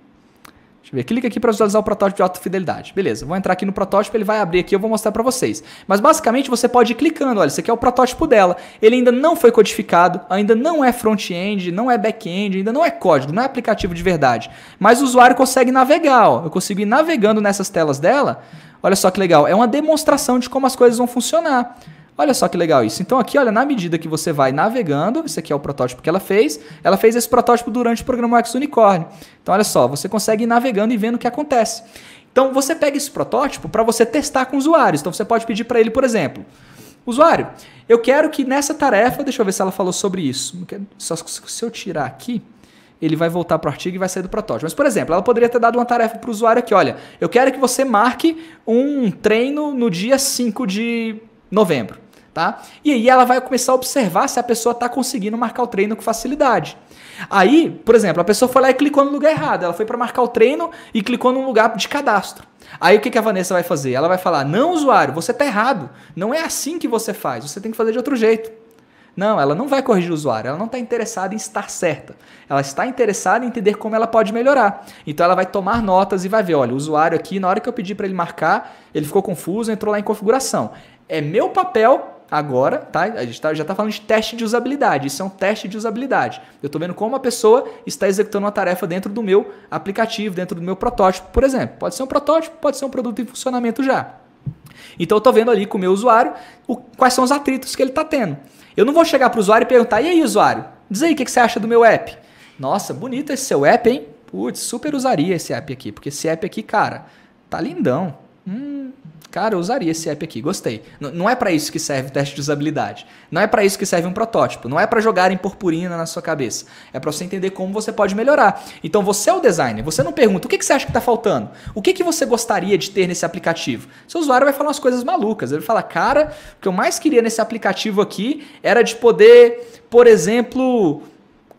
Deixa eu ver, clica aqui para visualizar o protótipo de alta fidelidade. Beleza, vou entrar aqui no protótipo, ele vai abrir aqui, eu vou mostrar para vocês. Mas basicamente você pode ir clicando, olha, esse aqui é o protótipo dela. Ele ainda não foi codificado, ainda não é front-end, não é back-end, ainda não é código, não é aplicativo de verdade. Mas o usuário consegue navegar, ó. Eu consigo ir navegando nessas telas dela. Olha só que legal, é uma demonstração de como as coisas vão funcionar. Olha só que legal isso. Então aqui, olha, na medida que você vai navegando, esse aqui é o protótipo que ela fez esse protótipo durante o programa UX Unicórnio. Então olha só, você consegue ir navegando e vendo o que acontece. Então você pega esse protótipo para você testar com usuários. Então você pode pedir para ele, por exemplo, usuário, eu quero que nessa tarefa, deixa eu ver se ela falou sobre isso. Só se eu tirar aqui, ele vai voltar para o artigo e vai sair do protótipo. Mas, por exemplo, ela poderia ter dado uma tarefa para o usuário aqui, olha, eu quero que você marque um treino no dia 5 de novembro. Tá? E aí ela vai começar a observar se a pessoa está conseguindo marcar o treino com facilidade. Aí, por exemplo, a pessoa foi lá e clicou no lugar errado. Ela foi para marcar o treino e clicou num lugar de cadastro. Aí o que a Vanessa vai fazer? Ela vai falar, não, usuário, você está errado. Não é assim que você faz. Você tem que fazer de outro jeito. Não, ela não vai corrigir o usuário. Ela não está interessada em estar certa. Ela está interessada em entender como ela pode melhorar. Então ela vai tomar notas e vai ver, olha, o usuário aqui, na hora que eu pedi para ele marcar, ele ficou confuso, entrou lá em configuração. É meu papel agora, tá? A gente já está falando de teste de usabilidade. Isso é um teste de usabilidade. Eu estou vendo como a pessoa está executando uma tarefa dentro do meu aplicativo, dentro do meu protótipo, por exemplo. Pode ser um protótipo, pode ser um produto em funcionamento já. Então eu estou vendo ali com o meu usuário quais são os atritos que ele está tendo. Eu não vou chegar para o usuário e perguntar, e aí, usuário? Diz aí o que você acha do meu app. Nossa, bonito esse seu app, hein? Putz, super usaria esse app aqui, porque esse app aqui, cara, tá lindão. Cara, eu usaria esse app aqui, gostei. Não é para isso que serve o teste de usabilidade. Não é para isso que serve um protótipo. Não é para jogar em purpurina na sua cabeça. É para você entender como você pode melhorar. Então você é o designer, você não pergunta o que você acha que está faltando? O que você gostaria de ter nesse aplicativo? Seu usuário vai falar umas coisas malucas. Ele vai falar, cara, o que eu mais queria nesse aplicativo aqui era de poder, por exemplo,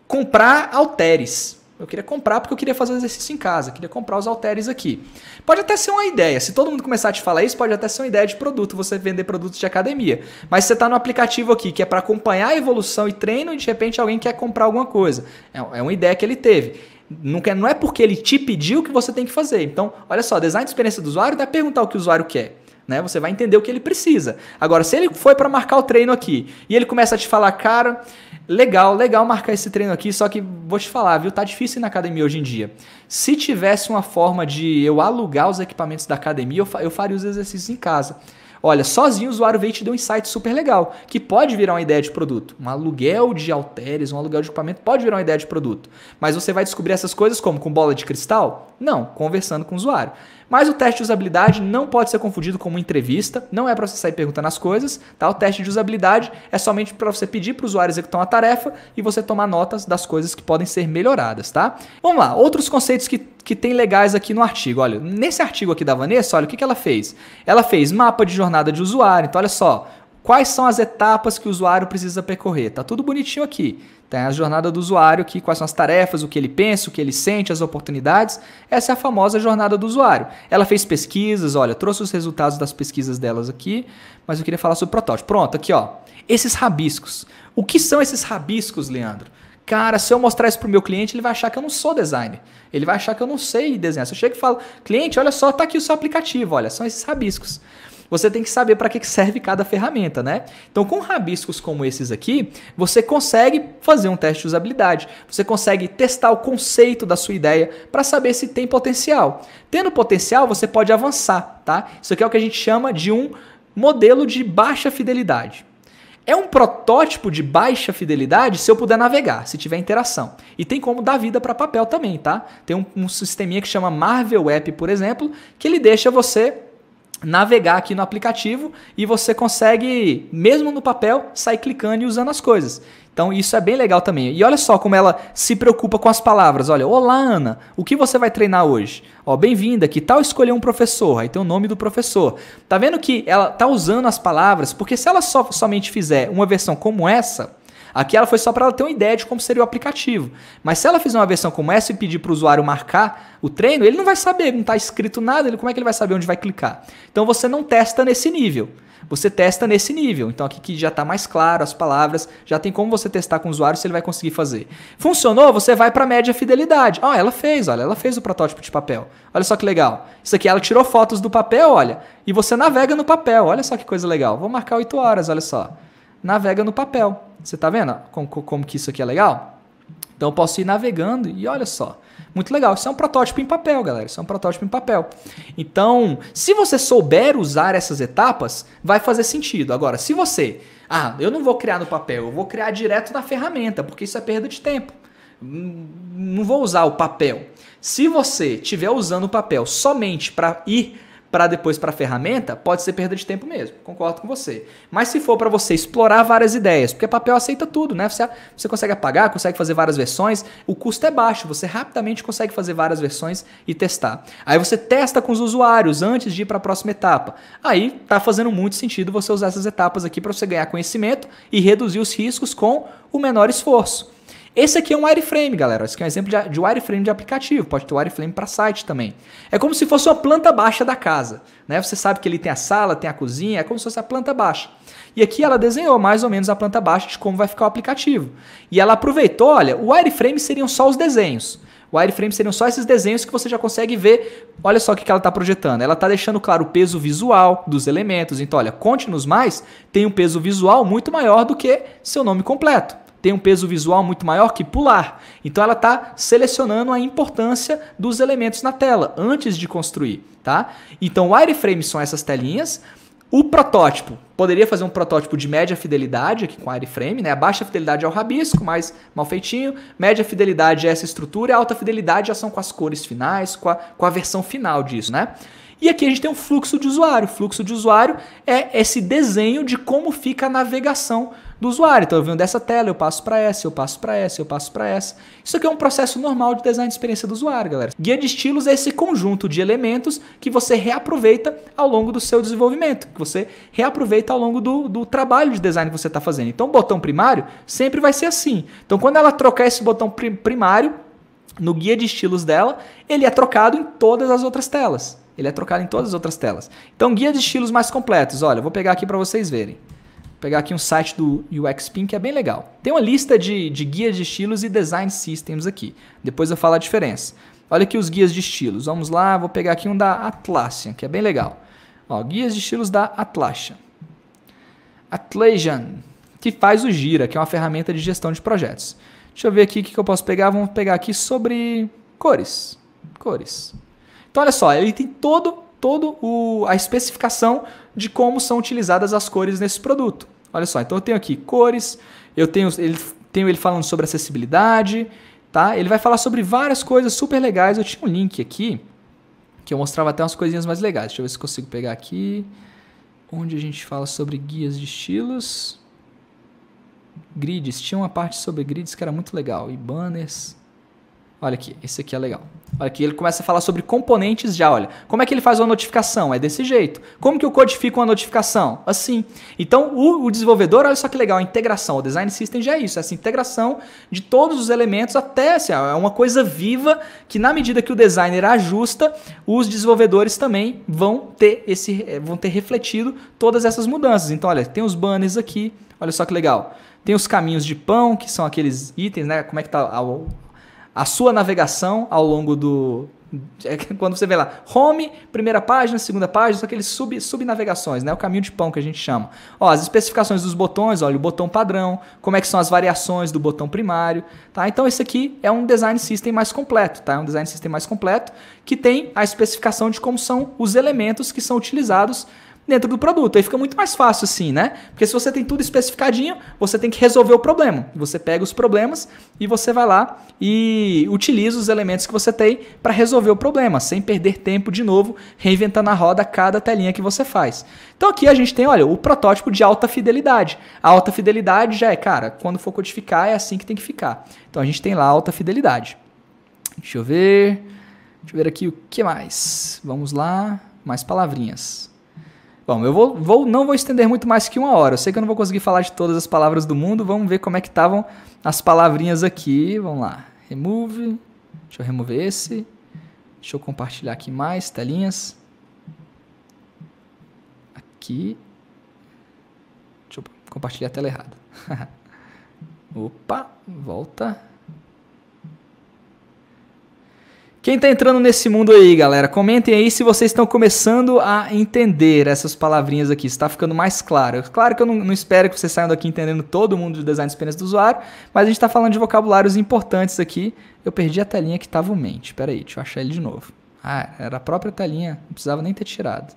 comprar halteres. Eu queria comprar porque eu queria fazer exercício em casa, queria comprar os halteres aqui. Pode até ser uma ideia, se todo mundo começar a te falar isso, pode até ser uma ideia de produto, você vender produtos de academia. Mas você está no aplicativo aqui que é para acompanhar a evolução e treino e de repente alguém quer comprar alguma coisa. É uma ideia que ele teve. Não é porque ele te pediu que você tem que fazer. Então, olha só, design de experiência do usuário dá perguntar o que o usuário quer. Né? Você vai entender o que ele precisa. Agora, se ele foi para marcar o treino aqui e ele começa a te falar, cara, legal marcar esse treino aqui, só que vou te falar, viu? Tá difícil ir na academia hoje em dia. Se tivesse uma forma de eu alugar os equipamentos da academia, eu faria os exercícios em casa. Olha, sozinho o usuário veio e te deu um insight super legal, que pode virar uma ideia de produto. Um aluguel de halteres, um aluguel de equipamento pode virar uma ideia de produto. Mas você vai descobrir essas coisas como? Com bola de cristal? Não, conversando com o usuário. Mas o teste de usabilidade não pode ser confundido com uma entrevista, não é para você sair perguntando as coisas, tá? O teste de usabilidade é somente para você pedir para o usuário executar uma tarefa e você tomar notas das coisas que podem ser melhoradas, tá? Vamos lá, outros conceitos que tem legais aqui no artigo. Olha, nesse artigo aqui da Vanessa, olha o que ela fez. Ela fez mapa de jornada de usuário, então olha só, quais são as etapas que o usuário precisa percorrer? Tá tudo bonitinho aqui. Tem a jornada do usuário aqui, quais são as tarefas, o que ele pensa, o que ele sente, as oportunidades. Essa é a famosa jornada do usuário. Ela fez pesquisas, olha, trouxe os resultados das pesquisas delas aqui, mas eu queria falar sobre o protótipo. Pronto, aqui ó, esses rabiscos. O que são esses rabiscos, Leandro? Cara, se eu mostrar isso para o meu cliente, ele vai achar que eu não sou designer. Ele vai achar que eu não sei desenhar. Se eu chego e falo, cliente, olha só, tá aqui o seu aplicativo, olha, são esses rabiscos. Você tem que saber para que serve cada ferramenta, né? Então, com rabiscos como esses aqui, você consegue fazer um teste de usabilidade. Você consegue testar o conceito da sua ideia para saber se tem potencial. Tendo potencial, você pode avançar, tá? Isso aqui é o que a gente chama de um modelo de baixa fidelidade. É um protótipo de baixa fidelidade se eu puder navegar, se tiver interação. E tem como dar vida para papel também, tá? Tem um sisteminha que chama Marvel App, por exemplo, que ele deixa você navegar aqui no aplicativo e você consegue, mesmo no papel, sair clicando e usando as coisas. Então isso é bem legal também. E olha só como ela se preocupa com as palavras. Olha, olá Ana, o que você vai treinar hoje? Ó, bem-vinda, que tal escolher um professor? Aí tem o nome do professor. Tá vendo que ela tá usando as palavras? Porque se ela somente fizer uma versão como essa, aqui ela foi só para ela ter uma ideia de como seria o aplicativo. Mas se ela fizer uma versão como essa e pedir para o usuário marcar o treino, ele não vai saber, não está escrito nada, como é que ele vai saber onde vai clicar? Então você não testa nesse nível. você testa nesse nível. Então aqui que já está mais claro as palavras, já tem como você testar com o usuário se ele vai conseguir fazer. Funcionou? Você vai para a média fidelidade. Ó, ela fez o protótipo de papel. Olha só que legal. Isso aqui, ela tirou fotos do papel, olha, e você navega no papel. Olha só que coisa legal. Vou marcar 8 horas, olha só. Navega no papel. Você está vendo como que isso aqui é legal? Então eu posso ir navegando e olha só. Muito legal. Isso é um protótipo em papel, galera. Isso é um protótipo em papel. Então, se você souber usar essas etapas, vai fazer sentido. Agora, se você... eu não vou criar no papel, eu vou criar direto na ferramenta, porque isso é perda de tempo. Não vou usar o papel. Se você estiver usando o papel somente para ir para depois para a ferramenta, pode ser perda de tempo mesmo, concordo com você. Mas se for para você explorar várias ideias, porque papel aceita tudo, né? Você consegue apagar, consegue fazer várias versões, o custo é baixo, você rapidamente consegue fazer várias versões e testar. Aí você testa com os usuários antes de ir para a próxima etapa. Aí tá fazendo muito sentido você usar essas etapas aqui para você ganhar conhecimento e reduzir os riscos com o menor esforço. Esse aqui é um wireframe, galera. Esse aqui é um exemplo de wireframe de aplicativo. Pode ter wireframe para site também. É como se fosse uma planta baixa da casa, né? Você sabe que ali tem a sala, tem a cozinha, é como se fosse a planta baixa. E aqui ela desenhou mais ou menos a planta baixa de como vai ficar o aplicativo. E ela aproveitou, olha, o wireframe seriam só os desenhos. O wireframe seriam só esses desenhos que você já consegue ver. Olha só o que ela está projetando. Ela está deixando claro o peso visual dos elementos. Então, olha, Conte-nos Mais tem um peso visual muito maior do que seu nome completo. Tem um peso visual muito maior que pular. Então ela está selecionando a importância dos elementos na tela antes de construir, tá? Então o wireframe são essas telinhas. O protótipo, poderia fazer um protótipo de média fidelidade aqui com wireframe, né? A baixa fidelidade é o rabisco, mais mal feitinho. Média fidelidade é essa estrutura e a alta fidelidade já são com as cores finais, com a versão final disso, né? E aqui a gente tem um fluxo de usuário. O fluxo de usuário é esse desenho de como fica a navegação do usuário. Então eu venho dessa tela, eu passo para essa, eu passo para essa, eu passo para essa. Isso aqui é um processo normal de design de experiência do usuário, galera. Guia de estilos é esse conjunto de elementos que você reaproveita ao longo do seu desenvolvimento, que você reaproveita ao longo do trabalho de design que você está fazendo. Então o botão primário sempre vai ser assim. Então quando ela trocar esse botão primário no guia de estilos dela, ele é trocado em todas as outras telas. Ele é trocado em todas as outras telas. Então guia de estilos mais completos. Olha, eu vou pegar aqui para vocês verem. Vou pegar aqui um site do UXPin que é bem legal. Tem uma lista de guias de estilos e design systems aqui. Depois eu falo a diferença. Olha aqui os guias de estilos. Vamos lá, vou pegar aqui um da Atlassian, que é bem legal. Ó, guias de estilos da Atlassian. Atlassian, que faz o Gira, que é uma ferramenta de gestão de projetos. Deixa eu ver aqui o que eu posso pegar. Vamos pegar aqui sobre cores. Cores. Então, olha só, ele tem todo a especificação de como são utilizadas as cores nesse produto. Olha só, então eu tenho aqui cores, eu tenho ele falando sobre acessibilidade, tá? Ele vai falar sobre várias coisas super legais. Eu tinha um link aqui que eu mostrava até umas coisinhas mais legais. Deixa eu ver se consigo pegar aqui, onde a gente fala sobre guias de estilos. Grids, tinha uma parte sobre grids que era muito legal, e banners. Olha aqui, esse aqui é legal. Olha aqui, ele começa a falar sobre componentes já, olha. Como é que ele faz uma notificação? É desse jeito. Como que eu codifico uma notificação? Assim. Então, o desenvolvedor, olha só que legal, a integração. O Design System já é isso, essa integração de todos os elementos até, assim, é uma coisa viva que na medida que o designer ajusta, os desenvolvedores também vão ter refletido todas essas mudanças. Então, olha, tem os banners aqui, olha só que legal. Tem os caminhos de pão, que são aqueles itens, né? Como é que está a sua navegação ao longo do... Quando você vê lá, home, primeira página, segunda página, são aqueles subnavegações, né? O caminho de pão que a gente chama. Ó, as especificações dos botões, olha, o botão padrão, como é que são as variações do botão primário, tá? Então esse aqui é um design system mais completo, tá? É um design system mais completo que tem a especificação de como são os elementos que são utilizados dentro do produto. Aí fica muito mais fácil assim, né? Porque se você tem tudo especificadinho, você tem que resolver o problema. Você pega os problemas e você vai lá e utiliza os elementos que você tem para resolver o problema, sem perder tempo de novo, reinventando a roda cada telinha que você faz. Então aqui a gente tem, olha, o protótipo de alta fidelidade. A alta fidelidade já é, cara, quando for codificar é assim que tem que ficar. Então a gente tem lá a alta fidelidade. Deixa eu ver aqui o que mais. Vamos lá, mais palavrinhas. Bom, eu não vou estender muito mais que 1 hora. Eu sei que eu não vou conseguir falar de todas as palavras do mundo. Vamos ver como é que estavam as palavrinhas aqui. Vamos lá. Remove. Deixa eu remover esse. Deixa eu compartilhar aqui mais telinhas. Aqui. Deixa eu compartilhar a tela errada. Opa, volta. Quem está entrando nesse mundo aí, galera, comentem aí se vocês estão começando a entender essas palavrinhas aqui, se está ficando mais claro. Claro que eu não espero que vocês saiam daqui entendendo todo mundo de design de experiência do usuário, mas a gente está falando de vocabulários importantes aqui. Eu perdi a telinha que estava o mente. Espera aí, deixa eu achar ele de novo. Ah, era a própria telinha, não precisava nem ter tirado.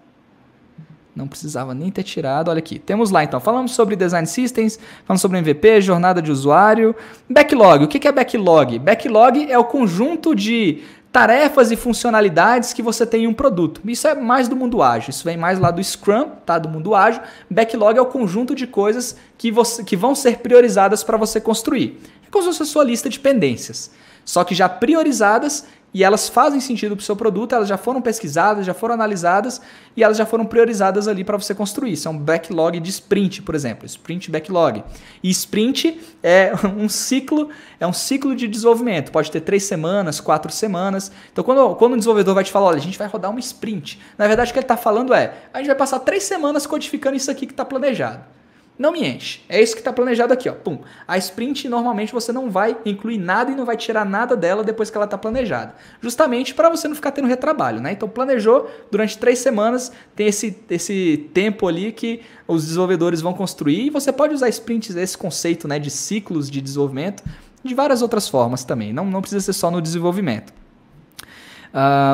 Não precisava nem ter tirado. Olha aqui, temos lá então. Falamos sobre Design Systems, falamos sobre MVP, jornada de usuário. Backlog, o que é backlog? Backlog é o conjunto de tarefas e funcionalidades que você tem em um produto. Isso é mais do mundo ágil, isso vem mais lá do Scrum, tá? Do mundo ágil. Backlog é o conjunto de coisas que vão ser priorizadas para você construir. É como se fosse a sua lista de pendências, só que já priorizadas e elas fazem sentido para o seu produto, elas já foram pesquisadas, já foram analisadas e elas já foram priorizadas ali para você construir. Isso é um backlog de sprint, por exemplo, sprint backlog. E sprint é um ciclo de desenvolvimento, pode ter 3 semanas, 4 semanas. Então quando o desenvolvedor vai te falar, olha, a gente vai rodar um sprint, na verdade o que ele está falando é, a gente vai passar 3 semanas codificando isso aqui que está planejado. Não me enche. É isso que está planejado aqui, ó. Pum. A sprint, normalmente, você não vai incluir nada e não vai tirar nada dela depois que ela está planejada. Justamente para você não ficar tendo retrabalho, né? Então, planejou durante 3 semanas, tem esse tempo ali que os desenvolvedores vão construir e você pode usar sprints, esse conceito, né, de ciclos de desenvolvimento, de várias outras formas também. Não precisa ser só no desenvolvimento.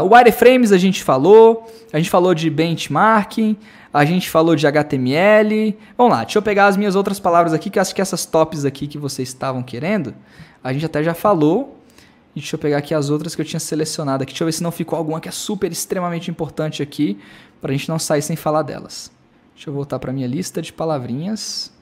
O wireframes a gente falou de benchmarking, a gente falou de HTML. Vamos lá, deixa eu pegar as minhas outras palavras aqui, que eu acho que essas tops aqui que vocês estavam querendo, a gente até já falou. E deixa eu pegar aqui as outras que eu tinha selecionado aqui. Deixa eu ver se não ficou alguma que é super extremamente importante aqui, para a gente não sair sem falar delas. Deixa eu voltar para a minha lista de palavrinhas.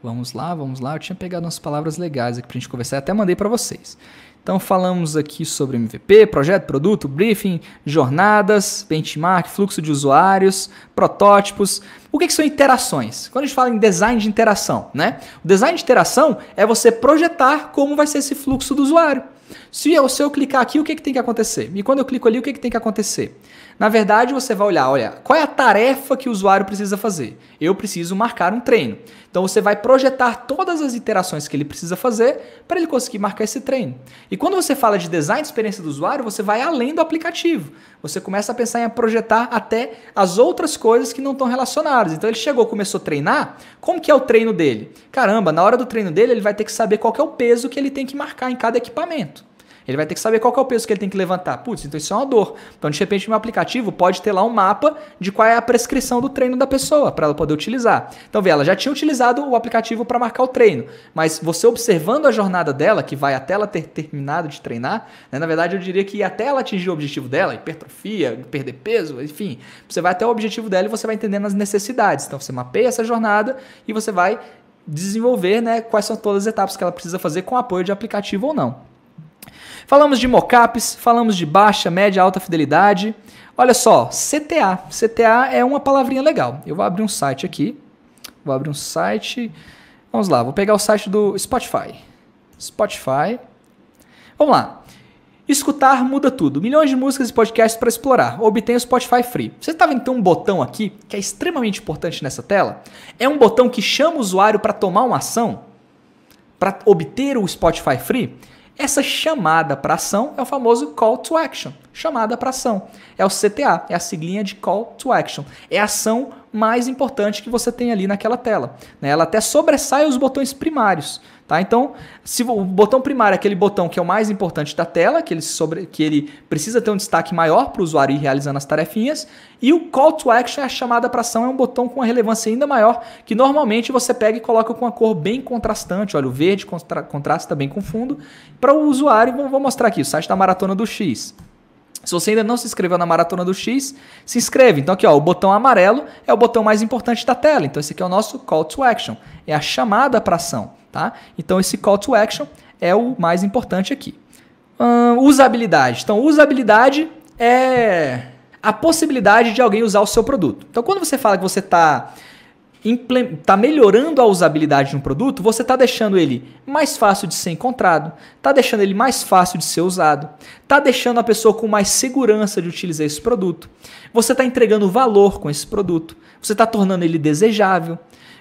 Vamos lá. Eu tinha pegado umas palavras legais aqui para a gente conversar, até mandei para vocês. Então falamos aqui sobre MVP, projeto, produto, briefing, jornadas, benchmark, fluxo de usuários, protótipos. O que são interações? Quando a gente fala em design de interação, né? O design de interação é você projetar como vai ser esse fluxo do usuário. Se eu clicar aqui, o que tem que acontecer? E quando eu clico ali, o que tem que acontecer? Na verdade, você vai olhar, olha, qual é a tarefa que o usuário precisa fazer? Eu preciso marcar um treino. Então você vai projetar todas as iterações que ele precisa fazer para ele conseguir marcar esse treino. E quando você fala de design de experiência do usuário, você vai além do aplicativo. Você começa a pensar em projetar até as outras coisas que não estão relacionadas. Então ele começou a treinar, como que é o treino dele? Caramba, na hora do treino dele, ele vai ter que saber qual que é o peso que ele tem que marcar em cada equipamento. Ele vai ter que saber qual que é o peso que ele tem que levantar. Putz, então isso é uma dor. Então, de repente, meu aplicativo pode ter lá um mapa de qual é a prescrição do treino da pessoa, para ela poder utilizar. Então, vê, ela já tinha utilizado o aplicativo para marcar o treino, mas você observando a jornada dela, que vai até ela ter terminado de treinar, né, na verdade, eu diria que até ela atingir o objetivo dela, hipertrofia, perder peso, enfim, você vai até o objetivo dela e você vai entendendo as necessidades. Então, você mapeia essa jornada e você vai desenvolver, né, quais são todas as etapas que ela precisa fazer com apoio de aplicativo ou não. Falamos de mockups, falamos de baixa, média, alta fidelidade. Olha só, CTA. CTA é uma palavrinha legal. Eu vou abrir um site aqui. Vamos lá, vou pegar o site do Spotify. Vamos lá. Escutar muda tudo. Milhões de músicas e podcasts para explorar. Obtenha o Spotify Free. Você está vendo que tem um botão aqui que é extremamente importante nessa tela? É um botão que chama o usuário para tomar uma ação, para obter o Spotify Free. Essa chamada para ação é o famoso Call to Action. Chamada para ação. É o CTA, é a siglinha de Call to Action. É a ação mais importante que você tem ali naquela tela. Ela até sobressai os botões primários. Tá? Então, se o botão primário é aquele botão que é o mais importante da tela, que ele precisa ter um destaque maior para o usuário ir realizando as tarefinhas, e o Call to Action, a chamada para ação, é um botão com uma relevância ainda maior, que normalmente você pega e coloca com uma cor bem contrastante. Olha, o verde contrasta bem com fundo. Para o usuário, vou mostrar aqui, o site da Maratona do X. Se você ainda não se inscreveu na Maratona do X, se inscreve. Então aqui, ó, o botão amarelo é o botão mais importante da tela. Então esse aqui é o nosso Call to Action, é a chamada para ação. Tá? Então esse Call to Action é o mais importante aqui. Usabilidade. Então usabilidade é a possibilidade de alguém usar o seu produto. Então quando você fala que você está melhorando a usabilidade de um produto, você está deixando ele mais fácil de ser encontrado, está deixando ele mais fácil de ser usado, está deixando a pessoa com mais segurança de utilizar esse produto, você está entregando valor com esse produto, você está tornando ele desejável.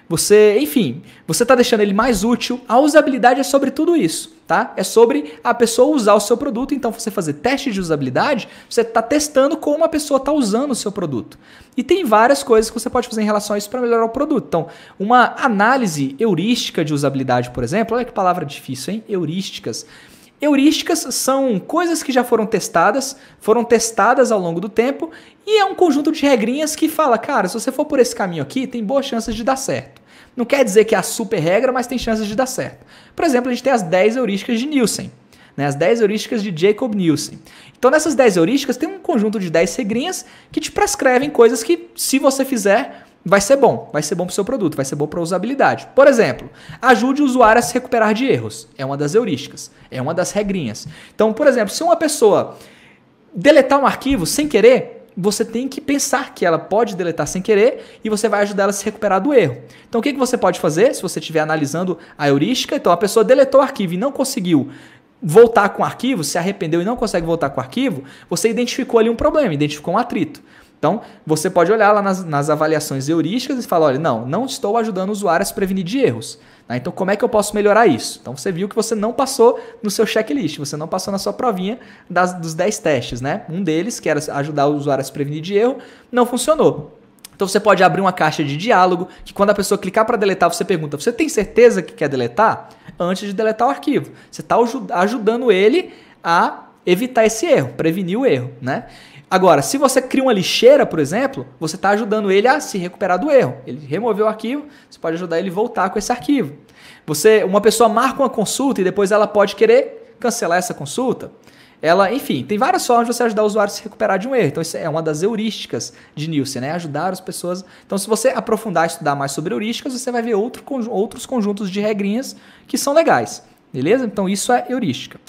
você, enfim, você está deixando ele mais útil. A usabilidade é sobre tudo isso, tá? É sobre a pessoa usar o seu produto. Então, você fazer teste de usabilidade, você está testando como a pessoa está usando o seu produto. E tem várias coisas que você pode fazer em relação a isso para melhorar o produto. Então, uma análise heurística de usabilidade, por exemplo, olha que palavra difícil, hein? Heurísticas. Heurísticas são coisas que já foram testadas ao longo do tempo e é um conjunto de regrinhas que fala, cara, se você for por esse caminho aqui, tem boas chances de dar certo. Não quer dizer que é a super regra, mas tem chances de dar certo. Por exemplo, a gente tem as 10 heurísticas de Nielsen, né? As 10 heurísticas de Jacob Nielsen. Então, nessas 10 heurísticas, tem um conjunto de 10 regrinhas que te prescrevem coisas que, se você fizer, vai ser bom para o seu produto, vai ser bom para a usabilidade. Por exemplo, ajude o usuário a se recuperar de erros. É uma das heurísticas, é uma das regrinhas. Então, por exemplo, se uma pessoa deletar um arquivo sem querer, você tem que pensar que ela pode deletar sem querer e você vai ajudar ela a se recuperar do erro. Então, o que você pode fazer, se você estiver analisando a heurística? Então, a pessoa deletou o arquivo e não conseguiu voltar com o arquivo, se arrependeu e não consegue voltar com o arquivo, você identificou ali um problema, identificou um atrito. Então, você pode olhar lá nas avaliações heurísticas e falar, olha, não estou ajudando o usuário a se prevenir de erros. Então, como é que eu posso melhorar isso? Então, você viu que você não passou no seu checklist, você não passou na sua provinha dos 10 testes, né? Um deles, que era ajudar o usuário a se prevenir de erro, não funcionou. Então, você pode abrir uma caixa de diálogo, que quando a pessoa clicar para deletar, você pergunta, você tem certeza que quer deletar? Antes de deletar o arquivo. Você está ajudando ele a evitar esse erro, prevenir o erro, né? Agora, se você cria uma lixeira, por exemplo, você está ajudando ele a se recuperar do erro. Ele removeu o arquivo, você pode ajudar ele a voltar com esse arquivo. Uma pessoa marca uma consulta e depois ela pode querer cancelar essa consulta. Enfim, tem várias formas de você ajudar o usuário a se recuperar de um erro. Então, isso é uma das heurísticas de Nielsen, né? Ajudar as pessoas. Então, se você aprofundar e estudar mais sobre heurísticas, você vai ver outros conjuntos de regrinhas que são legais. Beleza? Então, isso é heurística.